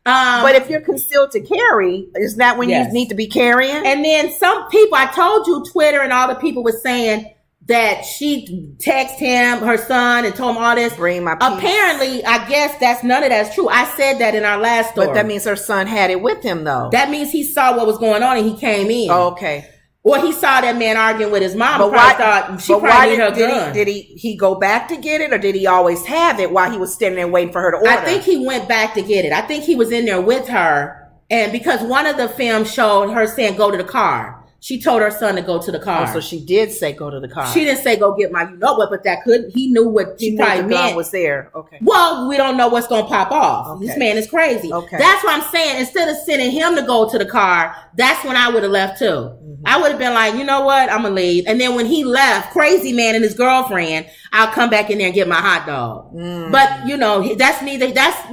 S2: But if you're concealed to carry, is that when you need to be carrying?
S1: And then some people, I told you, Twitter and all the people were saying that she texted him, her son, and told him all this.
S2: Bring my piece.
S1: Apparently, I guess none of that's true. I said that in our last story.
S2: But that means her son had it with him, though.
S1: That means he saw what was going on and he came in.
S2: Oh, okay.
S1: Or he saw that man arguing with his mom.
S2: But
S1: why did her gun.
S2: Did he go back to get it, or did he always have it while he was standing there waiting for her to order?
S1: I think he went back to get it. I think he was in there with her, and because one of the films showed her saying, "Go to the car." She told her son to go to the car.
S2: Oh, so she did say go to the car.
S1: She didn't say go get my what, but that couldn't. He knew what she probably meant.
S2: Gun was there. Okay.
S1: Well, we don't know what's going to pop off.
S2: Okay.
S1: This man is crazy.
S2: Okay.
S1: That's what I'm saying. Instead of sending him to go to the car, that's when I would have left too. Mm-hmm. I would have been like, you know what? I'm going to leave. And then when he left, crazy man and his girlfriend, I'll come back in there and get my hot dog. Mm. But,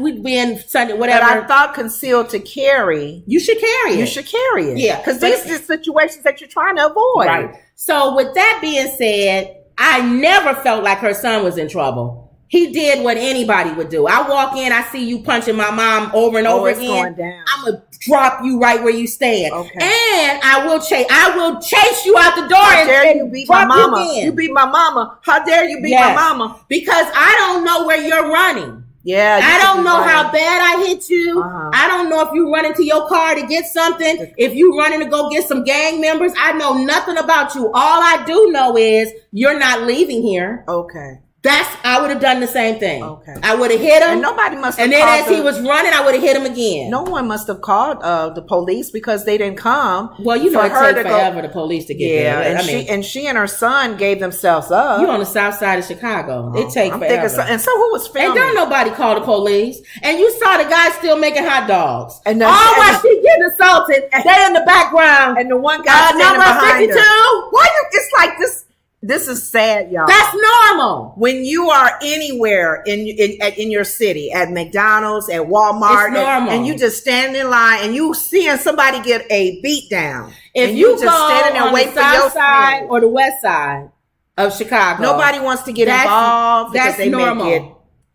S1: we'd be in Sunday, whatever.
S2: But I thought concealed to carry.
S1: You should carry it.
S2: You should carry it.
S1: Yeah.
S2: Because these are situations that you're trying to avoid.
S1: Right. So with that being said, I never felt like her son was in trouble. He did what anybody would do. I walk in, I see you punching my mom over and over again.
S2: Going down.
S1: I'm gonna drop you right where you stand.
S2: Okay.
S1: And I will chase you out the door.
S2: How dare you beat my mama? You beat my mama. How dare you beat my mama?
S1: Because I don't know where you're running.
S2: Yeah.
S1: I don't know how bad I hit you. I don't know if you run into your car to get something. If you running to go get some gang members, I know nothing about you. All I do know is you're not leaving here.
S2: Okay.
S1: I would have done the same thing.
S2: Okay.
S1: I would have hit him.
S2: And nobody must have
S1: And then as he was running, I would have hit him again.
S2: No one must have called the police because they didn't come.
S1: Well, it takes forever the police to get there.
S2: And she and her son gave themselves up.
S1: You on the south side of Chicago. It takes forever.
S2: And so who was filming?
S1: And don't nobody call the police. And you saw the guy still making hot dogs.
S2: And
S1: while she getting assaulted, they in the background.
S2: And the one guy standing behind
S1: 52.
S2: her. Why it's like this? This is sad, y'all.
S1: That's normal.
S2: When you are anywhere in your city, at McDonald's, at Walmart,
S1: it's normal.
S2: And you just stand in line and you seeing somebody get a beat down.
S1: If
S2: and
S1: you
S2: just
S1: go
S2: standing there
S1: on
S2: waiting
S1: the
S2: for your
S1: south side
S2: spin.
S1: or the west side of Chicago,
S2: nobody wants to get involved because they
S1: normal.
S2: may get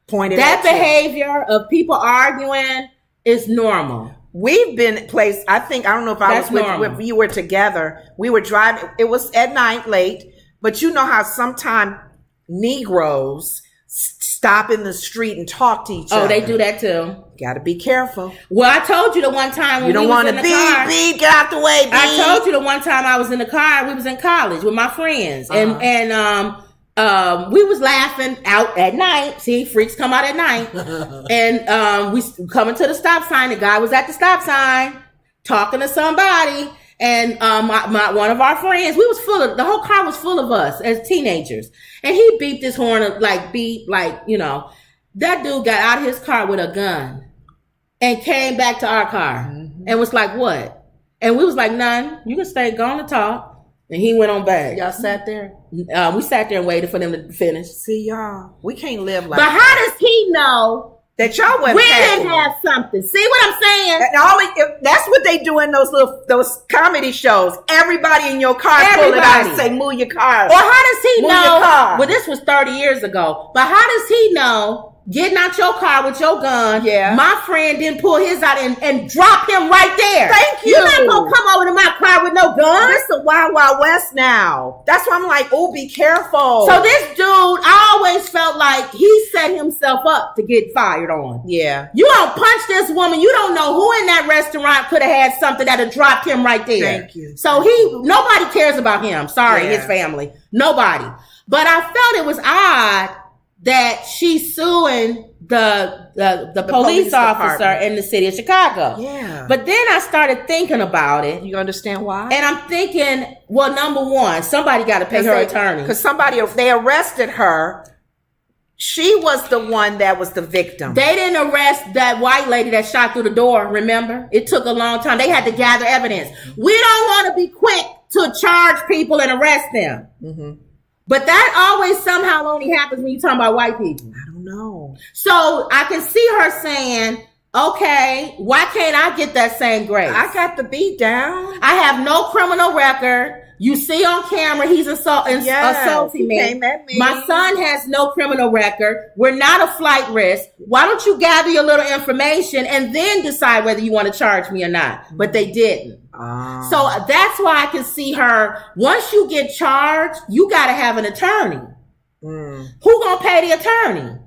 S2: pointed
S1: that
S2: at.
S1: Behavior of people arguing is normal.
S2: We've been placed. I don't know if I was with you were together. We were driving. It was at night, late. But you know how sometimes Negroes stop in the street and talk to each other.
S1: Oh, they do that too.
S2: Got to be careful.
S1: Well, I told you the one time when
S2: you don't want to beep, get out the way, beep.
S1: I told you the one time I was in the car. We was in college with my friends, and we was laughing out at night. See, freaks come out at night, and we coming to the stop sign. The guy was at the stop sign talking to somebody. And one of our friends, the whole car was full of us as teenagers. And he beeped his horn, that dude got out of his car with a gun and came back to our car and was like, what? And we was like, none. You can stay, go on to talk. And he went on back.
S2: Y'all sat there?
S1: We sat there and waited for them to finish.
S2: See, y'all, we can't live like
S1: that. But how does he know
S2: that y'all wasn't
S1: didn't have something? See what I'm saying?
S2: That's what they do in those comedy shows. Everybody in your car pull it out and say, move your car.
S1: Or how does he know? Well, this was 30 years ago. But how does he know getting out your car with your gun?
S2: Yeah.
S1: My friend didn't pull his out and drop him right there.
S2: Thank you.
S1: You're not going to come over to my car with no gun.
S2: It's the Wild Wild West now. That's why I'm like, oh, be careful.
S1: So this dude, I always felt like he set himself up to get fired on.
S2: Yeah.
S1: You don't punch this woman. You don't know who in that restaurant could have had something that had dropped him right there.
S2: Thank you.
S1: So nobody cares about him. Sorry, his family. Nobody. But I felt it was odd that she's suing the police officer in the city of Chicago.
S2: Yeah.
S1: But then I started thinking about it.
S2: You understand why?
S1: And I'm thinking, well, number one, somebody got to pay her attorney.
S2: Because they arrested her. She was the one that was the victim.
S1: They didn't arrest that white lady that shot through the door, remember? It took a long time. They had to gather evidence. We don't want to be quick to charge people and arrest them. Mm-hmm. But that always somehow only happens when you're talking about white people.
S2: I don't know.
S1: So I can see her saying, okay, why can't I get that same grace?
S2: I got the beat down.
S1: I have no criminal record. You see on camera, he's assaulting me.
S2: Came at me.
S1: My son has no criminal record. We're not a flight risk. Why don't you gather your little information and then decide whether you want to charge me or not? But they didn't. So that's why I can see her. Once you get charged, you got to have an attorney. Who gonna pay the attorney?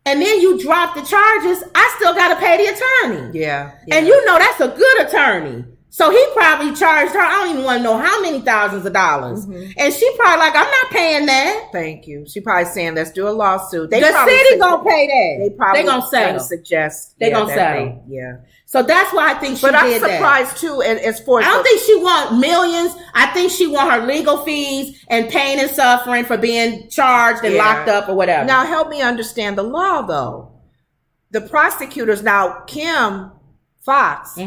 S1: And then you drop the charges. I still got to pay the attorney.
S2: Yeah.
S1: And you know that's a good attorney. So he probably charged her, I don't even want to know how many thousands of dollars. Mm-hmm. And she probably like, I'm not paying that.
S2: Thank you. She probably saying, let's do a lawsuit.
S1: The city going to pay that. They going to settle.
S2: Suggest.
S1: They going to settle.
S2: Yeah.
S1: So that's why I think she did that. But
S2: I'm surprised too. As far as
S1: I don't think she want millions. I think she want her legal fees and pain and suffering for being charged and locked up or whatever.
S2: Now help me understand the law though. The prosecutors, now Kim Fox,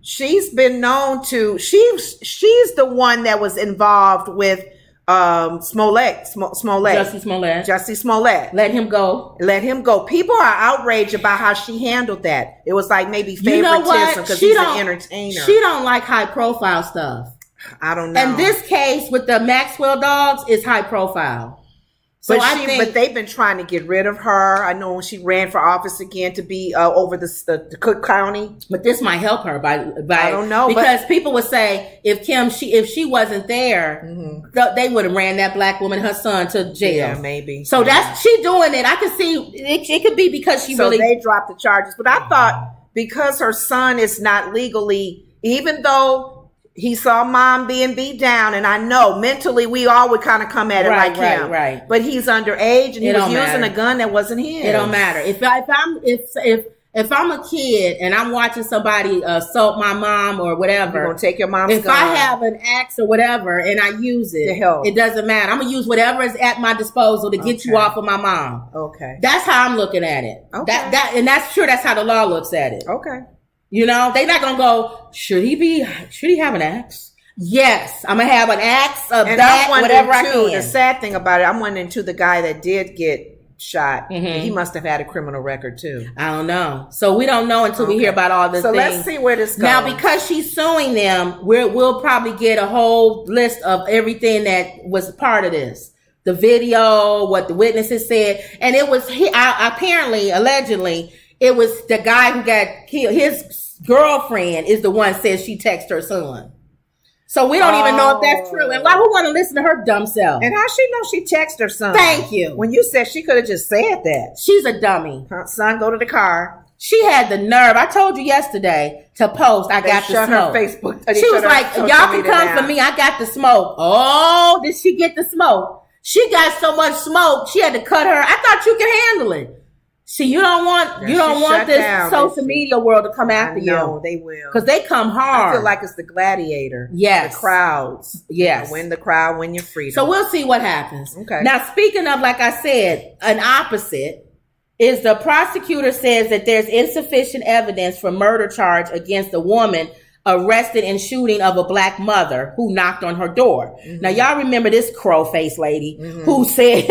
S2: she's been known to, she's the one that was involved with Smollett. Jussie Smollett.
S1: Let him go.
S2: People are outraged about how she handled that. It was like maybe favoritism because he's an entertainer.
S1: She don't like high profile stuff.
S2: I don't know.
S1: And this case with the Maxwell dogs is high profile. So
S2: but they've been trying to get rid of her. I know when she ran for office again to be over the Cook County.
S1: But this might help her by
S2: I don't know,
S1: because people would say if she wasn't there, they would have ran that black woman, her son, to jail.
S2: Yeah, maybe.
S1: So that's she doing it. I can see it could be because she really.
S2: So they dropped the charges, but I thought because her son is not legally, even though. He saw mom being beat down, and I know mentally we all would kind of come at it like him. Right. But he's underage, and he was using a gun that wasn't his.
S1: It don't matter. If I'm a kid and I'm watching somebody assault my mom or whatever,
S2: you're gonna take your mom's gun.
S1: If I have an axe or whatever and I use it, it doesn't matter. I'm gonna use whatever is at my disposal to get you off of my mom.
S2: Okay.
S1: That's how I'm looking at it. Okay. And that's true. That's how the law looks at it.
S2: Okay.
S1: You know, they're not gonna go, should he have an axe? Yes, I'm gonna have an axe, a bat, whatever I can.
S2: The sad thing about it, I'm wondering too, the guy that did get shot, he must have had a criminal record too.
S1: I don't know. So we don't know until we hear about all this.
S2: So let's see where this goes.
S1: Now, because she's suing them, we'll probably get a whole list of everything that was part of this. The video, what the witnesses said, and it was allegedly. It was the guy who got killed. His girlfriend is the one says she texted her son. So we don't even know if that's true. And why would want to listen to her dumb self?
S2: And how she know she texted her son?
S1: Thank you.
S2: When you said she could have just said that.
S1: She's a dummy.
S2: Son, go to the car.
S1: She had the nerve. I told you yesterday to post. I got the smoke.
S2: Her Facebook.
S1: She was like, y'all can come for me. I got the smoke. Oh, did she get the smoke? She got so much smoke. She had to cut her. I thought you could handle it. See, you don't want this social media world to come after you.
S2: No, they will.
S1: Because they come hard.
S2: I feel like it's the gladiator.
S1: Yes.
S2: The crowds.
S1: Yes.
S2: Win the crowd, win your freedom.
S1: So we'll see what happens.
S2: Okay.
S1: Now, speaking of, like I said, an opposite is the prosecutor says that there's insufficient evidence for murder charge against a woman arrested in shooting of a black mother who knocked on her door. Now, y'all remember this crow-faced lady who said...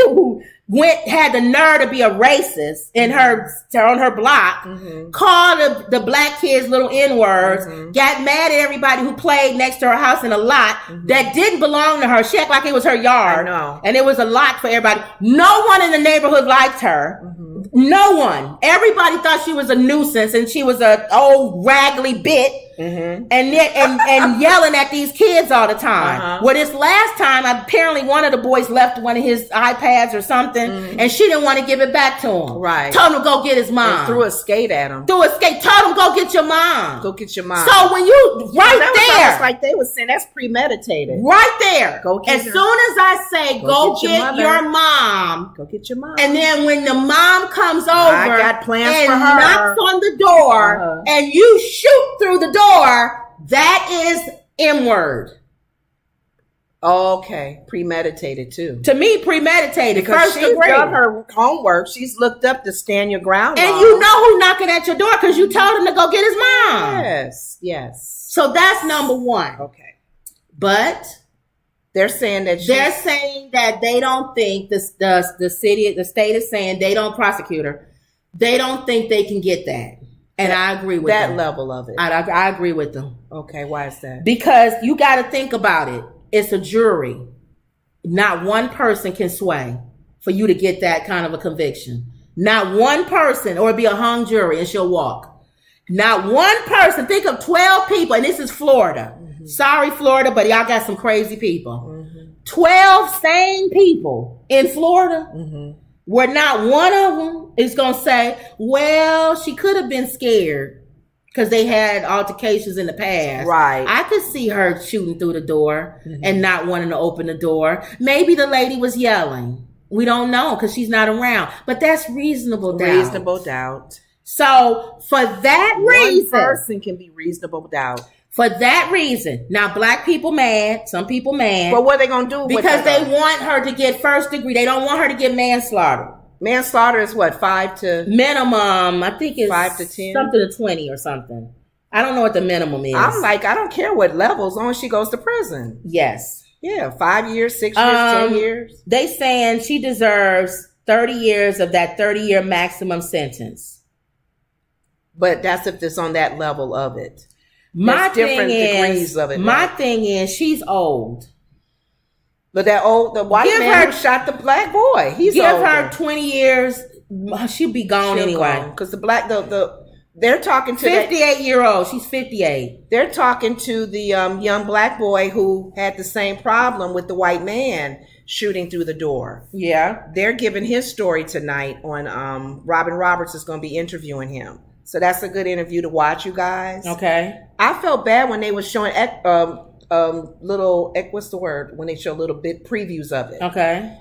S1: had the nerve to be a racist in on her block, called the black kids little N-words, got mad at everybody who played next to her house in a lot that didn't belong to her. She acted like it was her yard.
S2: I know.
S1: And it was a lot for everybody. No one in the neighborhood liked her. No one. Everybody thought she was a nuisance and she was a old raggedy bit. And yelling at these kids all the time. Well, this last time, apparently one of the boys left one of his iPads or something, and she didn't want to give it back to him.
S2: Right.
S1: Told him to go get his mom.
S2: And threw a skate at him.
S1: Told him go get your mom.
S2: Go get your mom.
S1: So when you
S2: It's like they were saying that's premeditated.
S1: Right there.
S2: Go get
S1: as soon as I say go get your mom.
S2: Go get your mom.
S1: And then when the mom comes over,
S2: I got plans
S1: and
S2: for her.
S1: knocks on the door, and you shoot through the door. That is M-word.
S2: Okay, premeditated too.
S1: To me, premeditated.
S2: Because she's done her homework. She's looked up the stand your ground.
S1: And you know who's knocking at your door because you told him to go get his mom.
S2: Yes.
S1: So that's number one.
S2: Okay.
S1: But
S2: they're saying
S1: that they don't think the state is saying they don't prosecute her. They don't think they can get that. And I agree with
S2: that
S1: them.
S2: level of it.
S1: I agree with them.
S2: Okay, why is that?
S1: Because you got to think about it. It's a jury. Not one person can sway for you to get that kind of a conviction. Not one person, or it'd be a hung jury and she'll walk. Not one person. Think of 12 people, and this is Florida. Sorry, Florida, but y'all got some crazy people. 12 sane people in Florida. Where not one of them is going to say, well, she could have been scared because they had altercations in the past.
S2: Right.
S1: I could see her shooting through the door and not wanting to open the door. Maybe the lady was yelling. We don't know because she's not around. But that's reasonable doubt.
S2: Reasonable doubt.
S1: So for that reason.
S2: One person can be reasonable doubt.
S1: For that reason. Now, black people mad. Some people mad.
S2: But what are they going to do?
S1: Because they want her to get first degree. They don't want her to get manslaughter.
S2: Manslaughter is what? 5 to...
S1: Minimum, I think it's
S2: 5 to 10?
S1: Something to 20 or something. I don't know what the minimum is.
S2: I'm like, I don't care what level, as long as she goes to prison.
S1: Yes.
S2: Yeah, 5 years, 6 years, 10 years.
S1: They saying she deserves 30 years of that 30-year maximum sentence.
S2: But that's if it's on that level of it.
S1: My
S2: There's different degrees of it.
S1: My thing is, she's old.
S2: But the white man who shot the black boy, he's older.
S1: Give her 20 years, she'll be gone anyway.
S2: Because they're talking to
S1: 58-year-old. She's 58.
S2: They're talking to the young black boy who had the same problem with the white man shooting through the door.
S1: Yeah.
S2: They're giving his story tonight on Robin Roberts is going to be interviewing him. So that's a good interview to watch, you guys.
S1: Okay.
S2: I felt bad when they were showing little, what's the word? When they show little bit previews of it.
S1: Okay.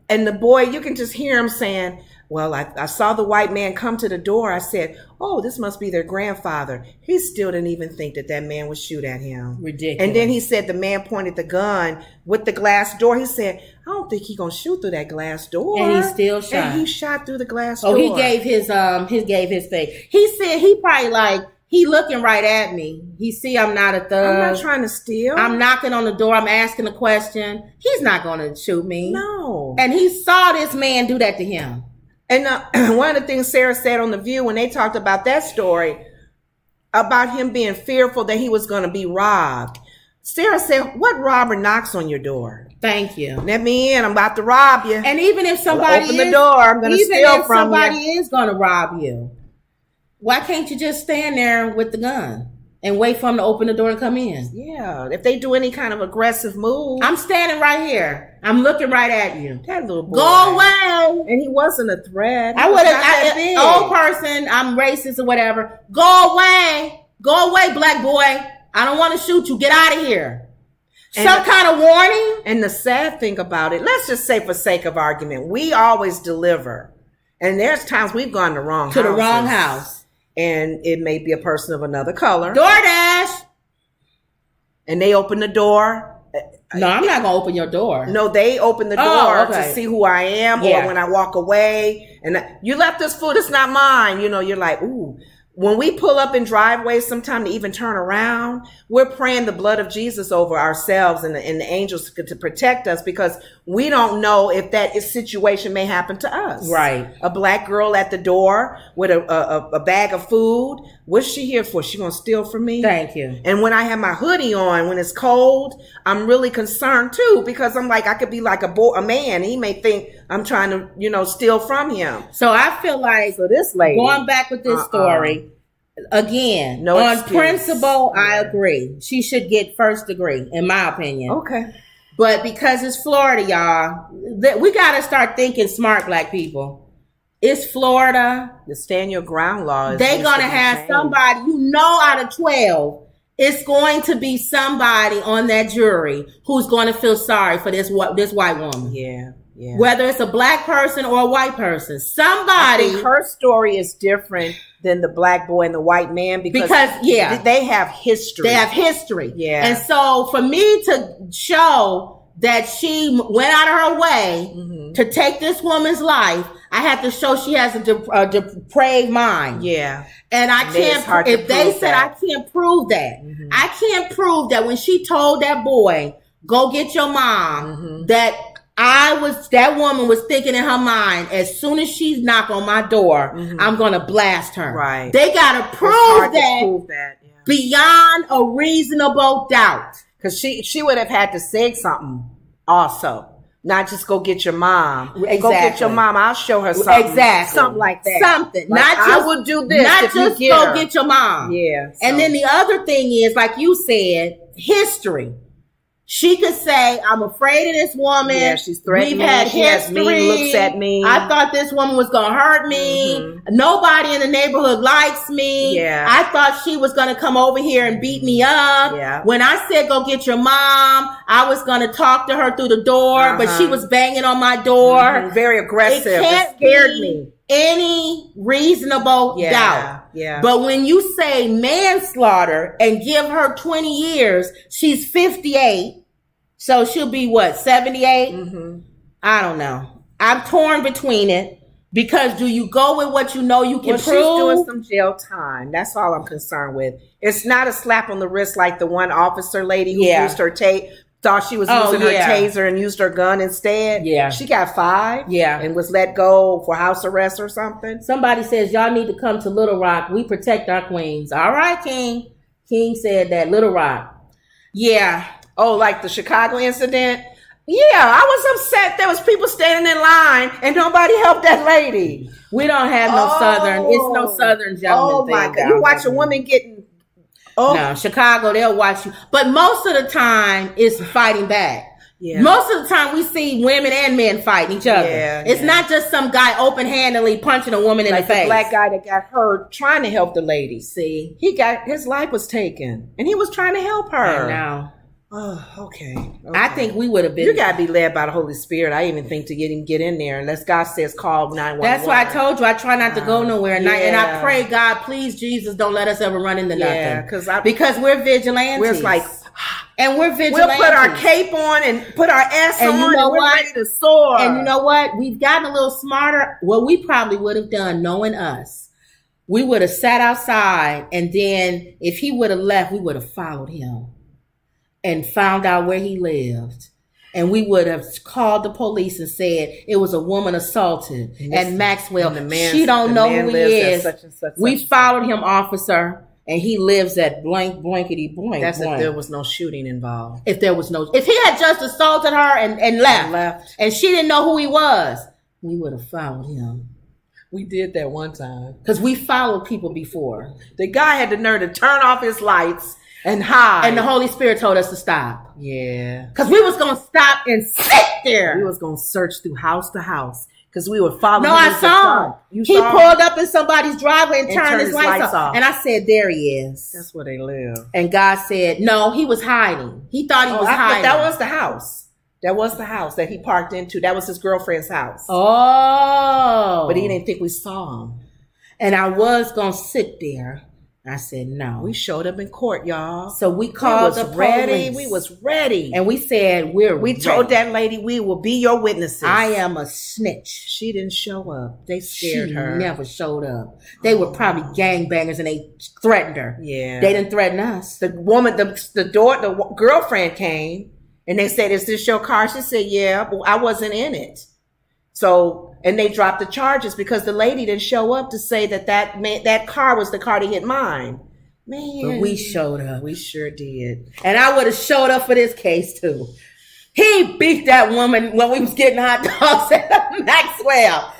S2: And the boy, you can just hear him saying, well, I saw the white man come to the door. I said, oh, this must be their grandfather. He still didn't even think that man would shoot at him.
S1: Ridiculous.
S2: And then he said the man pointed the gun with the glass door. He said, I don't think he's going to shoot through that glass door.
S1: And he still shot.
S2: And he shot through the glass door.
S1: Oh, he gave his thing. He said he probably he looking right at me. He see I'm not a thug.
S2: I'm not trying to steal.
S1: I'm knocking on the door. I'm asking a question. He's not going to shoot me.
S2: No.
S1: And he saw this man do that to him.
S2: And one of the things Sarah said on The View when they talked about that story, about him being fearful that he was going to be robbed. Sarah said, what robber knocks on your door?
S1: Thank you.
S2: Let me in. I'm about to rob you.
S1: And even if somebody
S2: open the door, I'm going to steal from you.
S1: Even if somebody is going to rob you, why can't you just stand there with the gun and wait for him to open the door and come in?
S2: Yeah. If they do any kind of aggressive move.
S1: I'm standing right here. I'm looking right at you.
S2: That little boy.
S1: Go away.
S2: And he wasn't a threat.
S1: I would have, old person, I'm racist or whatever. Go away. Go away, black boy. I don't want to shoot you. Get out of here. Some kind of warning.
S2: And the sad thing about it, let's just say for sake of argument, we always deliver. And there's times we've gone to the wrong
S1: house.
S2: And it may be a person of another color.
S1: DoorDash.
S2: And they open the door.
S1: No, I'm not going to open your door.
S2: No, they open the door to see who I am or when I walk away. And you left this food, it's not mine. You know, you're like, ooh. When we pull up in driveways, sometimes to even turn around, we're praying the blood of Jesus over ourselves and the angels to protect us because we don't know if that situation may happen to us.
S1: Right.
S2: A black girl at the door with a bag of food. What's she here for? She gonna steal from me?
S1: Thank you.
S2: And when I have my hoodie on, when it's cold, I'm really concerned too because I'm like, I could be like a man. He may think I'm trying to, steal from him.
S1: So I feel like
S2: this lady,
S1: going back with this story, again, on principle, I agree. She should get first degree, in my opinion.
S2: Okay.
S1: But because it's Florida, y'all, we got to start thinking smart, black people. It's Florida.
S2: The stand your ground law.
S1: They're going to have somebody, out of 12, it's going to be somebody on that jury who's going to feel sorry for this white woman.
S2: Yeah. Yeah.
S1: Whether it's a black person or a white person, somebody.
S2: I think her story is different than the black boy and the white man because they have history.
S1: They have history.
S2: Yeah.
S1: And so for me to show that she went out of her way to take this woman's life, I have to show she has a depraved mind.
S2: Yeah.
S1: And I can't, if they said I can't prove that, I can't prove that when she told that boy, go get your mom, that woman was thinking in her mind, as soon as she's knock on my door, I'm going to blast her.
S2: Right.
S1: They got to prove that beyond a reasonable doubt.
S2: Because she would have had to say something also. Not just go get your mom.
S1: Exactly.
S2: Go get your mom. I'll show her something.
S1: Exactly.
S2: Something like that.
S1: Something.
S2: Like,
S1: not just,
S2: I would do this.
S1: Not just go get your mom.
S2: Yeah. So.
S1: And then the other thing is, like you said, history. She could say, I'm afraid of this woman.
S2: Yeah, she's threatening me.
S1: We've had history.
S2: Looks at me.
S1: I thought this woman was going to hurt me. Nobody in the neighborhood likes me.
S2: Yeah.
S1: I thought she was going to come over here and beat me up.
S2: Yeah.
S1: When I said, go get your mom, I was going to talk to her through the door, but she was banging on my door.
S2: Very aggressive.
S1: It
S2: scared me.
S1: Any reasonable doubt.
S2: Yeah.
S1: But when you say manslaughter and give her 20 years, she's 58. So she'll be what, 78? I don't know. I'm torn between it because do you go with what you know you can prove?
S2: She's doing some jail time. That's all I'm concerned with. It's not a slap on the wrist like the one officer lady who used her thought she was using her taser and used her gun instead.
S1: Yeah.
S2: She got 5.
S1: Yeah.
S2: And was let go for house arrest or something.
S1: Somebody says, y'all need to come to Little Rock. We protect our queens. All right, King. King said that. Little Rock. Yeah.
S2: Oh, like the Chicago incident? Yeah, I was upset. There was people standing in line and nobody helped that lady.
S1: We don't have no Southern. It's no Southern gentleman thing. Oh my God!
S2: You watch a woman getting.
S1: No, Chicago, they'll watch you. But most of the time, it's fighting back. Yeah. Most of the time, we see women and men fighting each other. Yeah, it's not just some guy open-handedly punching a woman in the face.
S2: The black guy that got hurt trying to help the lady. See, his life was taken, and he was trying to help her.
S1: I know.
S2: Oh, okay.
S1: I think we would have been.
S2: You gotta be led by the Holy Spirit. I even think to get in there unless God says call 911.
S1: That's why I told you I try not to go nowhere, and I pray God, please Jesus, don't let us ever run into nothing. Because we're vigilantes.
S2: We're like,
S1: and we're vigilantes.
S2: We'll put our cape on and put our ass on,
S1: you know
S2: and we're ready to soar.
S1: And you know what? We've gotten a little smarter. What we probably would have done, knowing us, we would have sat outside, and then if he would have left, we would have followed him and found out where he lived. And we would have called the police and said it was a woman assaulted at Maxwell. She don't know who he is. We followed him, officer, and he lives at blankety blank.
S2: That's if there was no shooting involved.
S1: If he had just assaulted her and left, and she didn't know who he was, we would have followed him.
S2: We did that one time.
S1: Because we followed people before.
S2: The guy had the nerve to turn off his lights and hide.
S1: And the Holy Spirit told us to stop.
S2: Yeah.
S1: Because we was going to stop and sit there.
S2: We was going to search through house to house. Because we were following him.
S1: No, I saw him. He pulled up in somebody's driveway and turned his lights off. And I said, there he is.
S2: That's where they live.
S1: And God said, no, he was hiding. He thought he was hiding.
S2: That was the house. That was the house that he parked into. That was his girlfriend's house.
S1: Oh.
S2: But he didn't think we saw him.
S1: And I was going to sit there. I said, no.
S2: We showed up in court, y'all.
S1: So we called the police.
S2: We was ready.
S1: And we said, we
S2: told that lady, we will be your witnesses.
S1: I am a snitch.
S2: She didn't show up. They scared her.
S1: She never showed up. They were probably gangbangers and they threatened her.
S2: Yeah.
S1: They didn't threaten us.
S2: The woman, the girlfriend came and they said, is this your car? She said, yeah, but I wasn't in it. So, and they dropped the charges because the lady didn't show up to say that car was the car that hit mine. Man.
S1: But we showed up.
S2: We sure did.
S1: And I would have showed up for this case too. He beat that woman when we was getting hot dogs at Maxwell.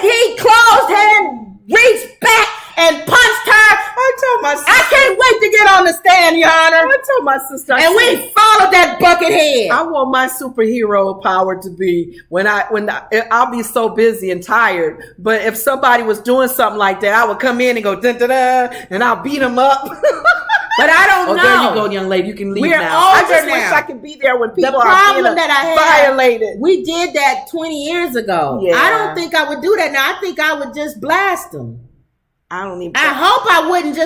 S1: He closed and reached back and punched her.
S2: I told my sister.
S1: I can't wait to get on the stand, Your Honor.
S2: I told my sister.
S1: And we followed that bucket head.
S2: I want my superhero power to be when I'll be so busy and tired. But if somebody was doing something like that, I would come in and go dun dun dun, and I'll beat them up.
S1: But I don't know.
S2: There you go, young lady. You can leave
S1: We're
S2: now.
S1: Older
S2: I just
S1: now.
S2: wish I could be there when people
S1: violated. We did that 20 years ago. Yeah. I don't think I would do that now. I think I would just blast them.
S2: I hope
S1: I wouldn't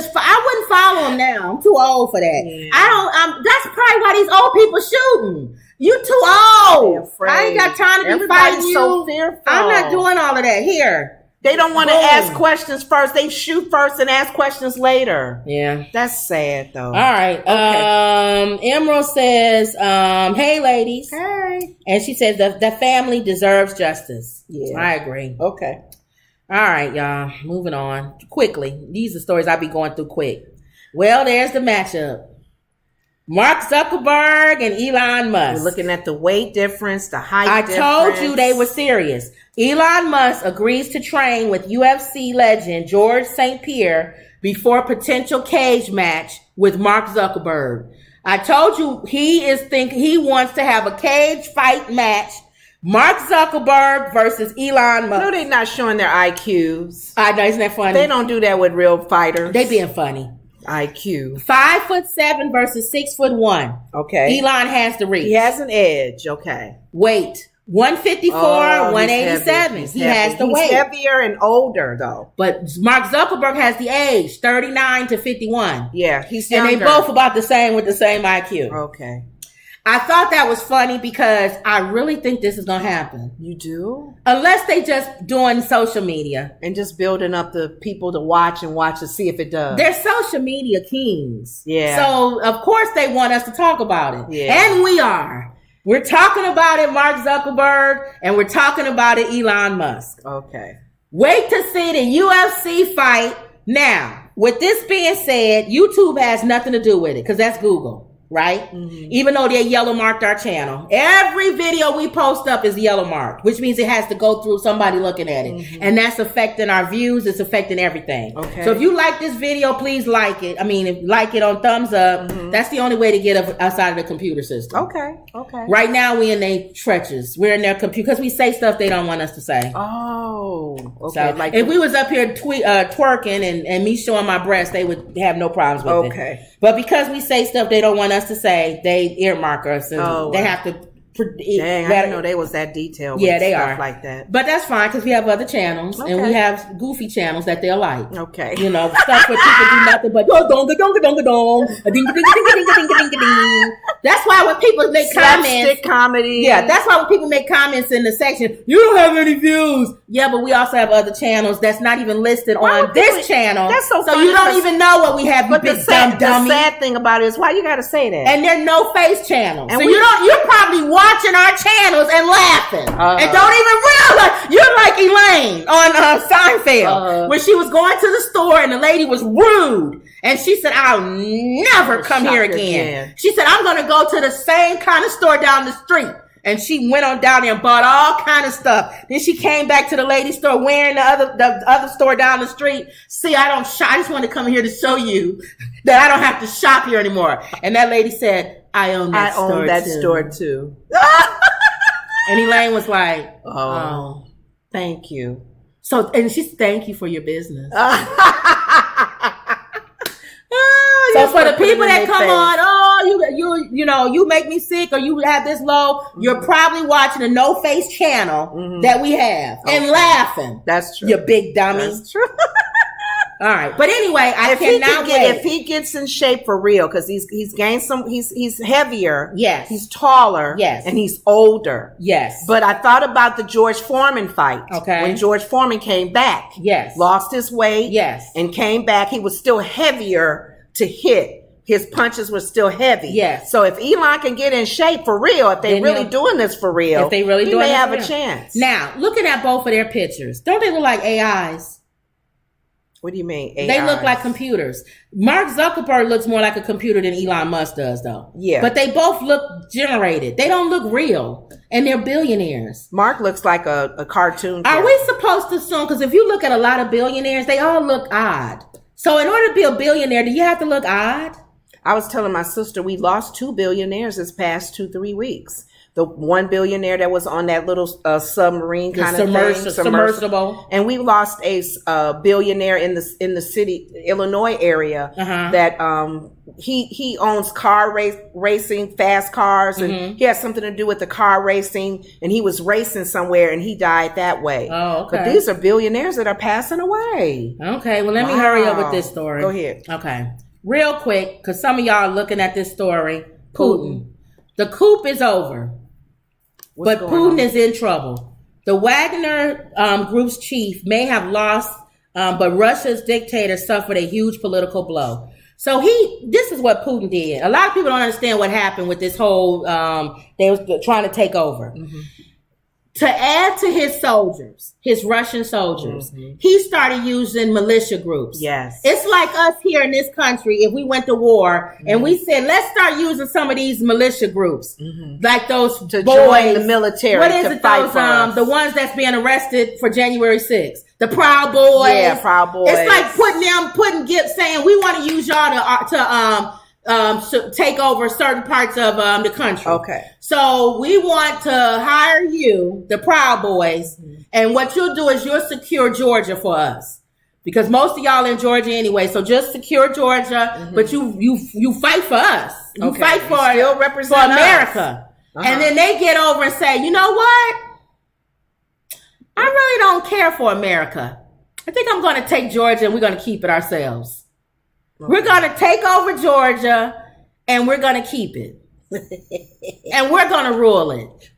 S1: follow them now. I'm too old for that. Yeah. That's probably why these old people shooting. You too old. I ain't got time to be fighting you.
S2: So fearful.
S1: I'm not doing all of that here.
S2: They don't want to ask questions first. They shoot first and ask questions later.
S1: Yeah.
S2: That's sad though.
S1: All right. Okay. Emerald says, hey ladies.
S2: Hey.
S1: And she says the family deserves justice.
S2: Yeah.
S1: I agree.
S2: Okay.
S1: All right, y'all. Moving on. Quickly. These are stories I'll be going through quick. Well, there's the matchup. Mark Zuckerberg and Elon Musk.
S2: We're looking at the weight difference, the height difference.
S1: I told you they were serious. Elon Musk agrees to train with UFC legend George St. Pierre before potential cage match with Mark Zuckerberg. I told you he wants to have a cage fight match. Mark Zuckerberg versus Elon Musk.
S2: No, they're not showing their IQs.
S1: I know, isn't that funny?
S2: They don't do that with real fighters.
S1: They being funny.
S2: IQ.
S1: 5'7" versus 6'1".
S2: Okay.
S1: Elon has the reach.
S2: He has an edge. Okay.
S1: Weight. 154, 187. He has the weight.
S2: He's heavier and older though.
S1: But Mark Zuckerberg has the age, 39 to 51.
S2: Yeah, he's younger.
S1: And they both about the same with the same IQ.
S2: Okay.
S1: I thought that was funny because I really think this is going to happen.
S2: You do?
S1: Unless they just doing social media.
S2: And just building up the people to watch to see if it does.
S1: They're social media kings.
S2: Yeah.
S1: So, of course, they want us to talk about it.
S2: Yeah.
S1: And we are. We're talking about it, Mark Zuckerberg, and we're talking about it, Elon Musk.
S2: Okay.
S1: Wait to see the UFC fight. Now, with this being said, YouTube has nothing to do with it because that's Google. right? Mm-hmm. Even though they yellow marked our channel. Every video we post up is yellow marked, which means it has to go through somebody looking at it. Mm-hmm. And that's affecting our views. It's affecting everything. Okay. So if you like this video, please like it. I mean, like it on thumbs up. Mm-hmm. That's the only way to get outside of the computer system.
S2: Okay.
S1: Right now, we in their trenches. We're in their computer because we say stuff they don't want us to say.
S2: Oh, okay.
S1: So like if we was up here twerking and me showing my breast, they would have no problems with it. Okay. But because we say stuff they don't want us to say, they earmark us and they have to.
S2: Dang, I didn't know they was that detailed.
S1: Yeah, they
S2: stuff
S1: are
S2: like that.
S1: But that's fine because we have other channels and we have goofy channels that they'll like.
S2: Okay,
S1: you know, stuff where people do nothing but That's why when people make comments,
S2: comedy.
S1: Yeah, that's why when people make comments in the section, you don't have any views. Yeah, but we also have other channels that's not even listed on this channel.
S2: That's so
S1: you don't even know what we have.
S2: But the sad thing about it is why you got to say that.
S1: And they're no face channels, and so you're probably watching our channels and laughing and don't even realize you're like Elaine on Seinfeld when she was going to the store and the lady was rude and she said, I'll never come here again. She said, I'm going to go to the same kind of store down the street. And she went on down there and bought all kind of stuff. Then she came back to the lady store wearing the other store down the street. See, I don't shop. I just want to come here to show you that I don't have to shop here anymore. And that lady said, I own that
S2: store too.
S1: And Elaine was like,
S2: oh, thank you.
S1: So, and she said, thank you for your business. So for the people that come on, you make me sick or you have this low, you're probably watching a no face channel that we have and laughing.
S2: That's true.
S1: You big dummy.
S2: That's true.
S1: All right, but anyway, I cannot wait.
S2: If he gets in shape for real, because he's gained some, he's heavier.
S1: Yes.
S2: He's taller.
S1: Yes.
S2: And he's older.
S1: Yes.
S2: But I thought about the George Foreman fight.
S1: Okay.
S2: When George Foreman came back.
S1: Yes.
S2: Lost his weight.
S1: Yes.
S2: And came back. He was still heavier to hit. His punches were still heavy.
S1: Yes.
S2: So if Elon can get in shape for real, if they really doing this for real,
S1: he may
S2: have a chance.
S1: Now, looking at both of their pictures, don't they look like AIs?
S2: What do you mean, AIs?
S1: They look like computers. Mark Zuckerberg looks more like a computer than Elon Musk does, though.
S2: Yeah.
S1: But they both look generated. They don't look real. And they're billionaires.
S2: Mark looks like a cartoon
S1: character. Are we supposed to assume, because if you look at a lot of billionaires, they all look odd. So in order to be a billionaire, do you have to look odd?
S2: I was telling my sister we lost 2 billionaires this past 2-3 weeks. The one billionaire that was on that little submarine kind of thing,
S1: submersible,
S2: and we lost a billionaire in the city Illinois area that he owns car racing, fast cars, and he has something to do with the car racing, and he was racing somewhere and he died that way.
S1: Oh, okay.
S2: But these are billionaires that are passing away.
S1: Okay, well let me hurry up with this story.
S2: Go ahead.
S1: Okay, real quick, because some of y'all are looking at this story. Putin. The coup is over. But Putin is in trouble. The Wagner group's chief may have lost, but Russia's dictator suffered a huge political blow. So this is what Putin did. A lot of people don't understand what happened with this whole, they was trying to take over. Mm-hmm. To add to his soldiers, his Russian soldiers, he started using militia groups.
S2: Yes.
S1: It's like us here in this country, if we went to war and we said, let's start using some of these militia groups, like those
S2: to
S1: boys,
S2: join the military.
S1: What is it? Those the ones that's being arrested for January 6th. The Proud Boys.
S2: Yeah, Proud Boys.
S1: It's like saying we want to use y'all to take over certain parts of the country.
S2: Okay.
S1: So we want to hire you, the Proud Boys, and what you'll do is you'll secure Georgia for us. Because most of y'all in Georgia anyway, so just secure Georgia, but you fight for us. You fight for America. And then they get over and say, you know what? I really don't care for America. I think I'm going to take Georgia and we're going to keep it ourselves. Okay. We're going to take over Georgia and we're going to keep it. And we're going to rule it.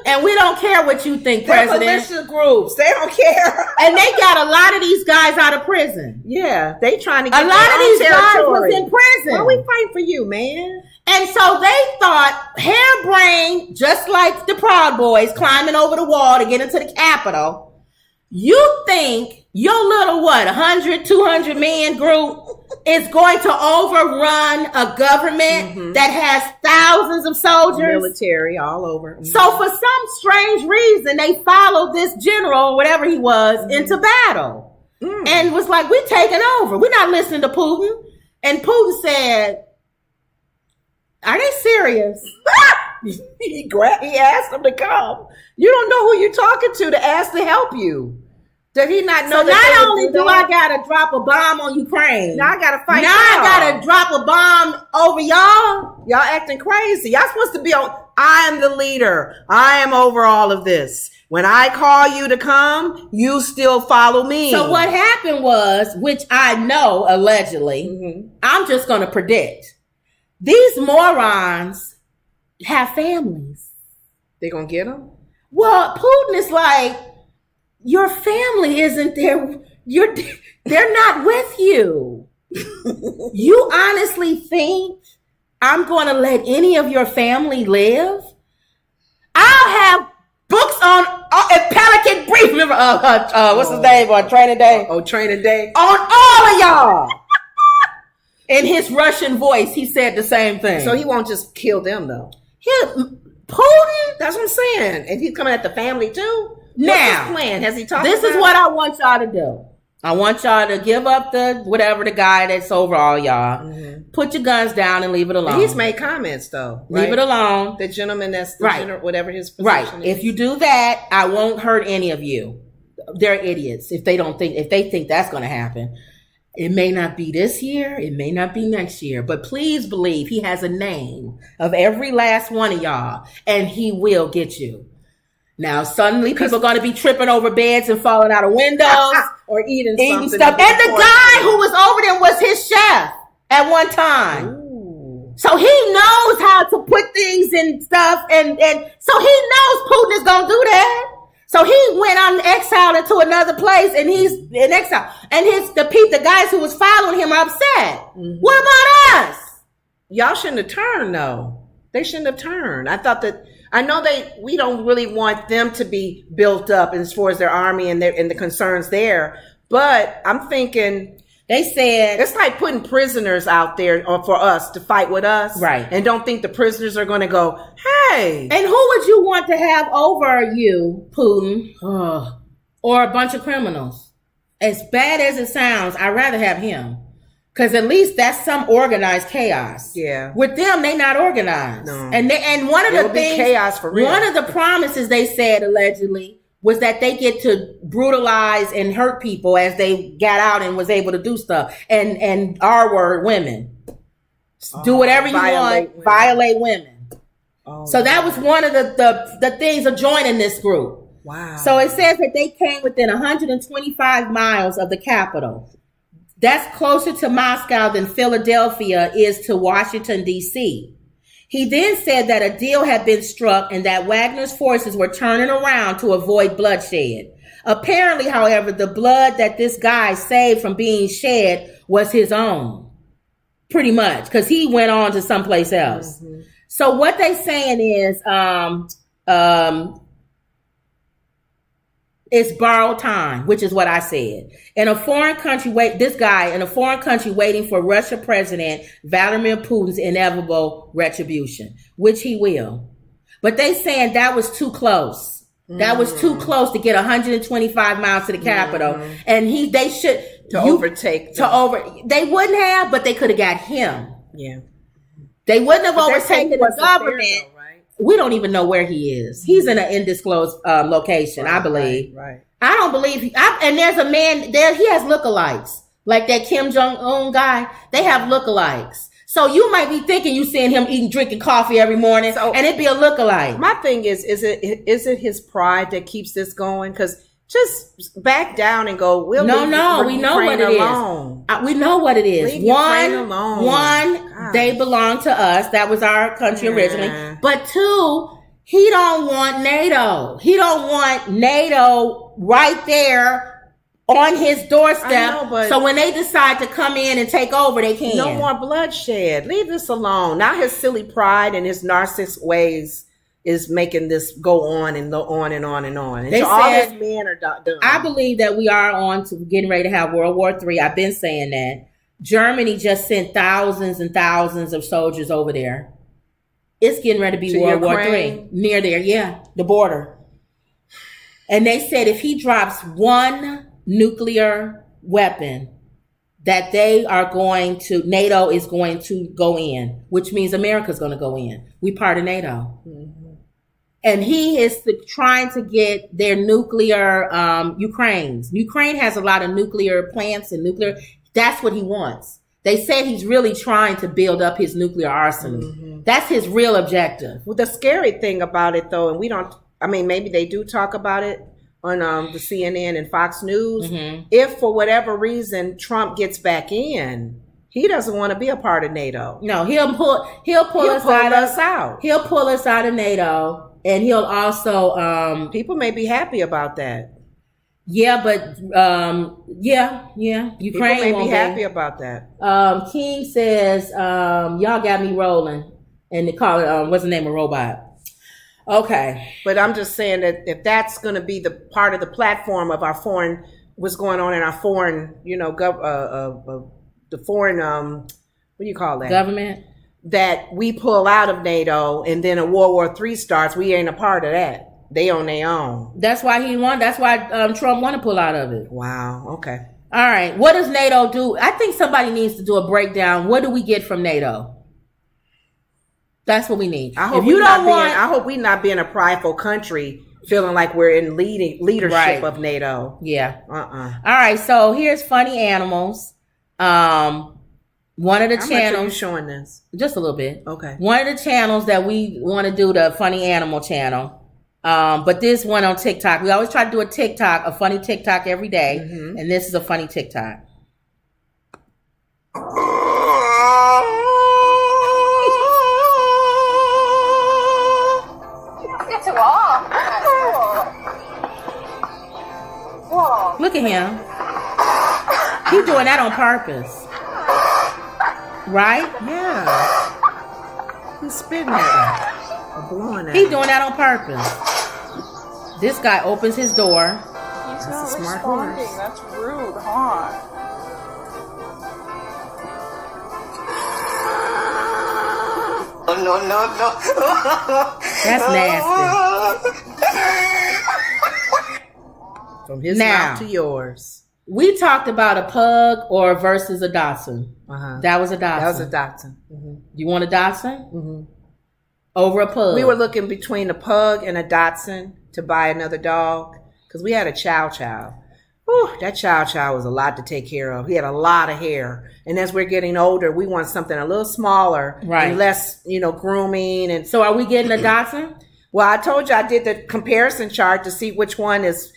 S1: And we don't care what you think, President.
S2: Militia groups, they don't care.
S1: And they got a lot of these guys out of prison.
S2: Yeah, they trying to get
S1: a lot of these guys was in prison.
S2: Why are we fighting for you, man?
S1: And so they thought, harebrained, just like the Proud Boys climbing over the wall to get into the Capitol. You think your little 100, 200 man group is going to overrun a government that has thousands of soldiers.
S2: Military all over.
S1: So for some strange reason, they followed this general, or whatever he was, into battle. And was like, we're taking over. We're not listening to Putin. And Putin said, are they serious?
S2: He asked them to come. You don't know who you're talking to ask to help you. Did he not know?
S1: So not only do I gotta drop a bomb on Ukraine,
S2: now I gotta fight.
S1: Now I gotta drop a bomb over y'all.
S2: Y'all acting crazy. Y'all supposed to be on. I am the leader. I am over all of this. When I call you to come, you still follow me.
S1: So what happened was, which I know allegedly, I'm just gonna predict. These morons have families.
S2: They gonna get them?
S1: Well, Putin is like, your family isn't there. They're not with you. You honestly think I'm going to let any of your family live? I'll have books on Pelican Brief. Remember, what's his name on Training Day?
S2: Training Day.
S1: On all of y'all. In his Russian voice, he said the same thing.
S2: So he won't just kill them, though.
S1: Putin?
S2: That's what I'm saying. And he's coming at the family, too?
S1: Now,
S2: what's his plan? Has he talked
S1: this is what I want y'all to do. I want y'all to give up the guy that's over all y'all. Put your guns down and leave it alone.
S2: And he's made comments, though.
S1: Leave it alone.
S2: The gentleman that's the whatever his position is.
S1: If you do that, I won't hurt any of you. They're idiots if they think that's going to happen. It may not be this year. It may not be next year. But please believe he has a name of every last one of y'all, and he will get you. Now, suddenly people are going to be tripping over beds and falling out of windows.
S2: Or eating
S1: stuff. And the guy who was over there was his chef at one time. Ooh. So he knows how to put things in stuff. And so he knows Putin is going to do that. So he went on exile into another place, and he's in exile. And the guys who was following him are upset. What about us?
S2: Y'all shouldn't have turned, though. They shouldn't have turned. I know we don't really want them to be built up as far as their army and the concerns there. But I'm thinking
S1: they said
S2: it's like putting prisoners out there for us to fight with us.
S1: Right.
S2: And don't think the prisoners are going to go, hey.
S1: And who would you want to have over you, Putin? Or a bunch of criminals? As bad as it sounds, I'd rather have him. Because at least that's some organized chaos.
S2: Yeah.
S1: With them, they not organized. No. And one of the things,
S2: chaos for real.
S1: One of the promises they said allegedly was that they get to brutalize and hurt people as they got out and was able to do stuff. And our word, women. Do whatever you want, violate women. So that was one of the things of joining this group.
S2: Wow.
S1: So it says that they came within 125 miles of the capital. That's closer to Moscow than Philadelphia is to Washington, D.C. He then said that a deal had been struck and that Wagner's forces were turning around to avoid bloodshed. Apparently, however, the blood that this guy saved from being shed was his own. Pretty much, because he went on to someplace else. So what they're saying is it's borrowed time, which is what I said. In a foreign country, waiting for Russia President Vladimir Putin's inevitable retribution, which he will. But they saying that was too close. That was too close to get 125 miles to the capital. And they should
S2: overtake.
S1: They wouldn't have, but they could have got him.
S2: Yeah.
S1: They wouldn't have overtaken the government. We don't even know where he is. He's in an undisclosed location, I believe.
S2: Right.
S1: I don't believe and there's a man there, he has lookalikes. Like that Kim Jong-un guy, they have lookalikes. So you might be thinking you seeing him drinking coffee every morning, and it'd be a lookalike.
S2: My thing is it his pride that keeps this going? Because just back down and go, we know what it is.
S1: We know what it is.
S2: Leave Ukraine alone.
S1: One, they belong to us. That was our country originally. But two, he don't want NATO. He don't want NATO right there on his doorstep. So when they decide to come in and take over, they can.
S2: No more bloodshed. Leave this alone. Now his silly pride and his narcissistic ways is making this go on and on and on and on. And all these men are done.
S1: I believe that we are on to getting ready to have World War III. I've been saying that. Germany just sent thousands and thousands of soldiers over there. It's getting ready to be World War III. Near there, yeah, the border. And they said if he drops one nuclear weapon, that NATO is going to go in, which means America's going to go in. We part of NATO. Mm-hmm. And he is trying to get their nuclear, Ukraine has a lot of nuclear plants and nuclear. That's what he wants. They said he's really trying to build up his nuclear arsenal. Mm-hmm. That's his real objective.
S2: Well, the scary thing about it, though, and maybe they do talk about it on the CNN and Fox News. Mm-hmm. If for whatever reason Trump gets back in, he doesn't want to be a part of NATO.
S1: No, he'll pull us out. He'll pull us out of NATO, and he'll also
S2: people may be happy about that.
S1: Yeah, but Ukraine
S2: people may be happy about that.
S1: King says y'all got me rolling, and they call it what's the name of robot? Okay.
S2: But I'm just saying that if that's going to be the part of the platform of our foreign, what's going on in our foreign, the foreign, what do you call that?
S1: Government.
S2: That we pull out of NATO and then a World War III starts, we ain't a part of that. They on their own.
S1: That's why Trump want to pull out of it.
S2: Wow. Okay.
S1: All right. What does NATO do? I think somebody needs to do a breakdown. What do we get from NATO? That's what we need.
S2: I hope we not being a prideful country, feeling like we're in leadership of NATO.
S1: Yeah. All right. So here's Funny Animals. One of the channels.
S2: How much are you showing this?
S1: Just a little bit.
S2: Okay.
S1: One of the channels that we want to do, the Funny Animal channel. But this one on TikTok. We always try to do a funny TikTok every day. Mm-hmm. And this is a funny TikTok. Look at him. He's doing that on purpose. Right?
S2: Yeah. He's spitting at him. Or blowing at him.
S1: He's doing that on purpose. This guy opens his door.
S6: He's not responding. That's rude, huh?
S3: No.
S1: That's nasty.
S2: From his mouth to yours.
S1: We talked about a pug versus a Dachshund. Uh-huh. That was a Dachshund. Mm-hmm. You want a Dachshund? Mm-hmm. Over a pug.
S2: We were looking between a pug and a Dachshund to buy another dog because we had a Chow Chow. Whew, that Chow Chow was a lot to take care of. He had a lot of hair. And as we're getting older, we want something a little smaller and less, grooming. And
S1: so are we getting a Dachshund?
S2: Well, I told you I did the comparison chart to see which one is.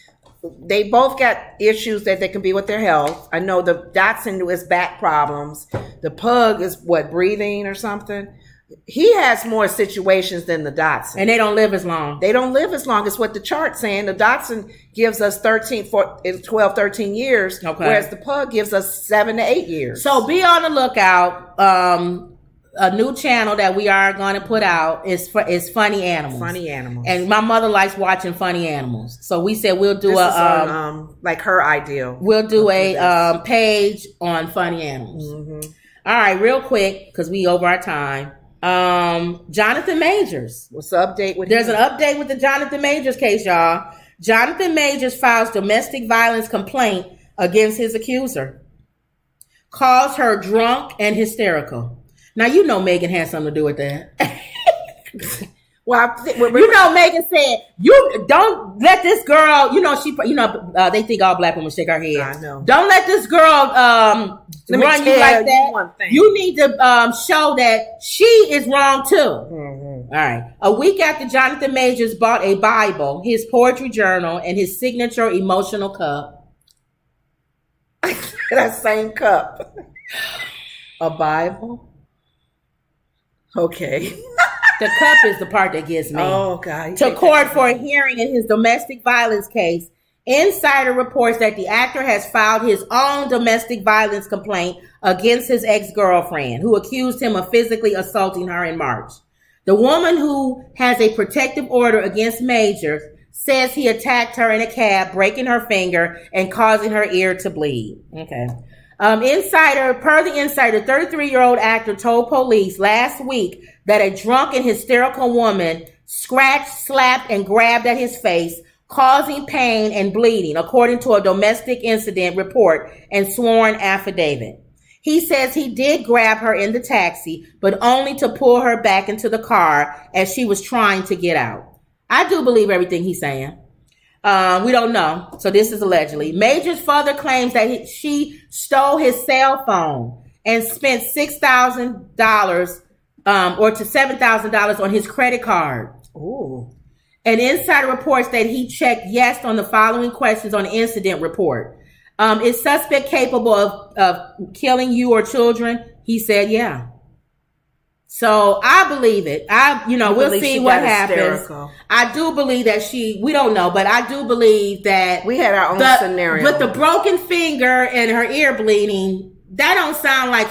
S2: They both got issues that they can be with their health. I know the Dachshund is back problems. The pug is breathing or something. He has more situations than the Dachshund.
S1: And they don't live as long.
S2: It's what the chart's saying. The Dachshund gives us 12, 13 years, whereas the pug gives us 7 to 8 years.
S1: So be on the lookout. A new channel that we are going to put out is Funny Animals.
S2: Funny Animals.
S1: And my mother likes watching Funny Animals. So we said we'll do
S2: like her ideal.
S1: We'll do a page on Funny Animals. Mm-hmm. All right, real quick, because we over our time. Jonathan Majors.
S2: What's the update with
S1: There's an update with the Jonathan Majors case, y'all. Jonathan Majors files domestic violence complaint against his accuser. Calls her drunk and hysterical. Now, Megan had something to do with that.
S2: Well,
S1: Megan said, you don't let this girl, they think all black women shake our head.
S2: I know.
S1: Don't let this girl run you like that. You need to show that she is wrong too. Mm-hmm. All right. A week after Jonathan Majors bought a Bible, his poetry journal, and his signature emotional cup.
S2: That same cup. A Bible? Okay.
S1: The cup is the part that gets me.
S2: Oh, God.
S1: To court for a hearing in his domestic violence case. Insider reports that the actor has filed his own domestic violence complaint against his ex-girlfriend, who accused him of physically assaulting her in March. The woman, who has a protective order against Majors, says he attacked her in a cab, breaking her finger and causing her ear to bleed. Okay. Per the Insider, 33-year-old actor told police last week that a drunk and hysterical woman scratched, slapped, and grabbed at his face, causing pain and bleeding, according to a domestic incident report and sworn affidavit. He says he did grab her in the taxi, but only to pull her back into the car as she was trying to get out. I do believe everything he's saying. We don't know. So this is allegedly. Majors further claims that she stole his cell phone and spent $6,000 or to $7,000 on his credit card.
S2: Ooh.
S1: An insider reports that he checked yes on the following questions on the incident report. Is suspect capable of killing you or children? He said, yeah. So I believe it. We'll see what happens. Hysterical. I do believe that we don't know, but I do believe that
S2: we had our own scenario.
S1: With the broken finger and her ear bleeding, that don't sound like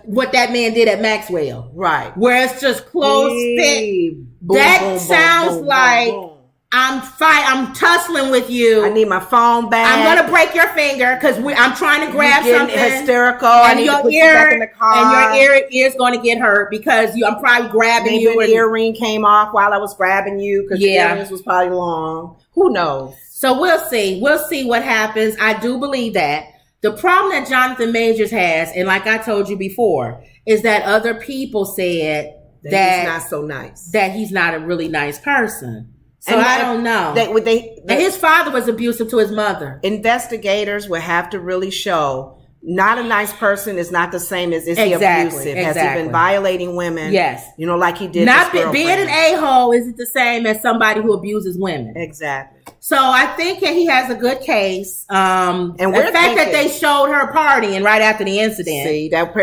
S1: what that man did at Maxwell.
S2: Right.
S1: Where it's just closed fit. That sounds like I'm tussling with you.
S2: I need my phone back.
S1: I'm gonna break your finger because I'm trying to grab something.
S2: Hysterical.
S1: And your ear in the car. And your ear's going to get hurt because I'm probably grabbing you.
S2: Maybe an earring came off while I was grabbing you because your earrings was probably long. Who knows?
S1: So we'll see. We'll see what happens. I do believe that. The problem that Jonathan Majors has, and like I told you before, is that other people said that
S2: he's not so nice.
S1: That he's not a really nice person. So I don't know. And his father was abusive to his mother.
S2: Investigators will have to really show not a nice person is not the same as is he abusive. Has he been violating women?
S1: Yes.
S2: Like he did.
S1: Not being an a-hole isn't the same as somebody who abuses women.
S2: Exactly.
S1: So I think that he has a good case. And the fact that they showed her partying right after the incident.
S2: See, that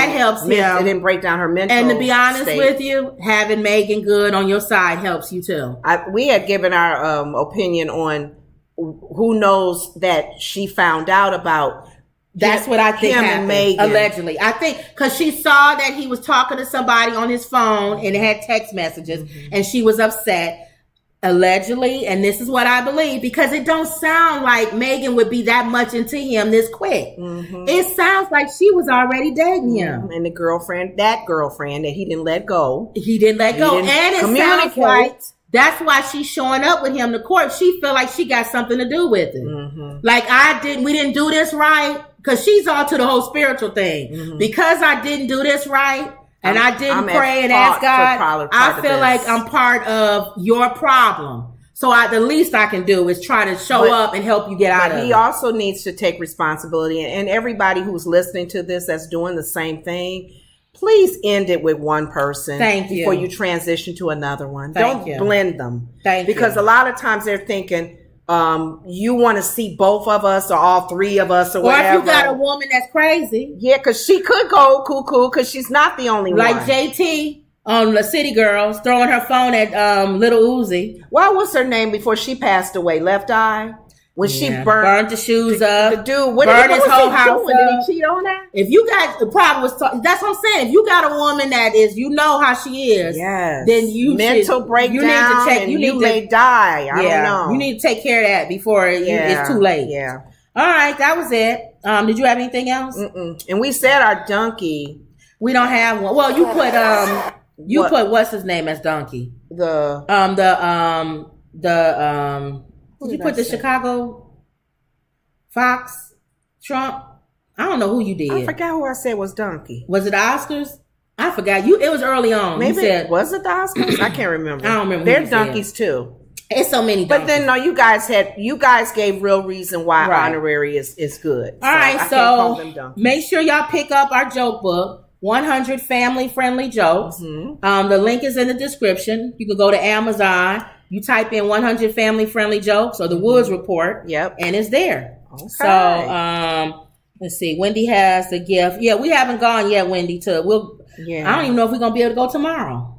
S2: helps him. It didn't break down her mental
S1: And to be honest
S2: state.
S1: with you, having Megan Good on your side helps you too.
S2: We had given our opinion on who knows that she found out about.
S1: That's what I think happened, allegedly. I think because she saw that he was talking to somebody on his phone and it had text messages and she was upset, allegedly. And this is what I believe because it don't sound like Megan would be that much into him this quick. It sounds like she was already dating him.
S2: And that girlfriend that he didn't let go.
S1: And it sounds like that's why she's showing up with him to court. She feel like she got something to do with it. Like we didn't do this right. Because she's all to the whole spiritual thing. Because I didn't do this right and I didn't pray and ask God, I feel like I'm part of your problem. So the least I can do is try to show up and help you get out of it.
S2: He also needs to take responsibility. And everybody who's listening to this that's doing the same thing, please end it with one person before you transition to another one. Don't blend them. Because a lot of times they're thinking, you want to see both of us or all three of us or whatever.
S1: Or if you got a woman that's crazy.
S2: Yeah, because she could go cuckoo because she's not the only one.
S1: Like JT on the City Girls throwing her phone at Little Uzi.
S2: What was her name before she passed away? Left Eye? When she
S1: burnt the shoes up.
S2: The dude,
S1: burned his whole house up.
S2: Did he cheat on that?
S1: If you got, the problem was, that's what I'm saying. If you got a woman that is, how she is.
S2: Yes.
S1: Then you
S2: mental breakdown. You need to check. You may die. I don't know.
S1: You need to take care of that before it's too late.
S2: Yeah.
S1: All right. That was it. Did you have anything else?
S2: And we said our donkey.
S1: We don't have one. Well, you put what's his name as donkey? Did you put the Chicago Fox Trump? I don't know who you did.
S2: I forgot who I said was donkey.
S1: Was it the Oscars? I forgot. It was early on.
S2: Maybe was it the Oscars? I can't remember.
S1: I don't remember.
S2: They're donkeys too.
S1: It's so many donkeys.
S2: But then no, you guys gave real reason why honorary is good.
S1: All right, so make sure y'all pick up our joke book. 100 family-friendly jokes. The link is in the description. You can go to Amazon. You type in 100 family-friendly jokes or the Woods Report.
S2: Yep.
S1: And it's there.
S2: Okay.
S1: So, let's see. Wendy has the gift. Yeah, we haven't gone yet, Wendy, I don't even know if we're going to be able to go tomorrow.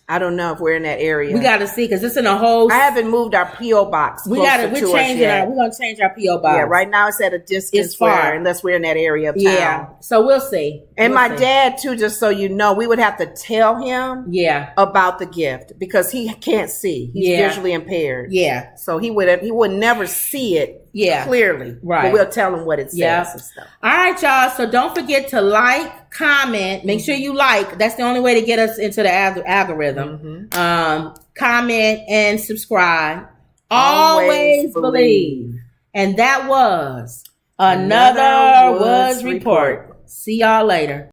S2: I don't know if we're in that area.
S1: We got to see because it's in a whole.
S2: I haven't moved our PO box.
S1: We're changing our. We're gonna change our PO box.
S2: Yeah, right now it's at a distance. It's far unless we're in that area of town.
S1: Yeah, so we'll see.
S2: And my dad too. Just so you know, we would have to tell him.
S1: Yeah.
S2: About the gift because he can't see. He's visually impaired.
S1: Yeah.
S2: So he would never see it. Clearly.
S1: Right.
S2: But we'll tell him what it says and stuff.
S1: All right, y'all. So don't forget to like, comment. Make sure you like. That's the only way to get us into the algorithm. Comment and subscribe. Always believe. And that was another Woods Report. See y'all later.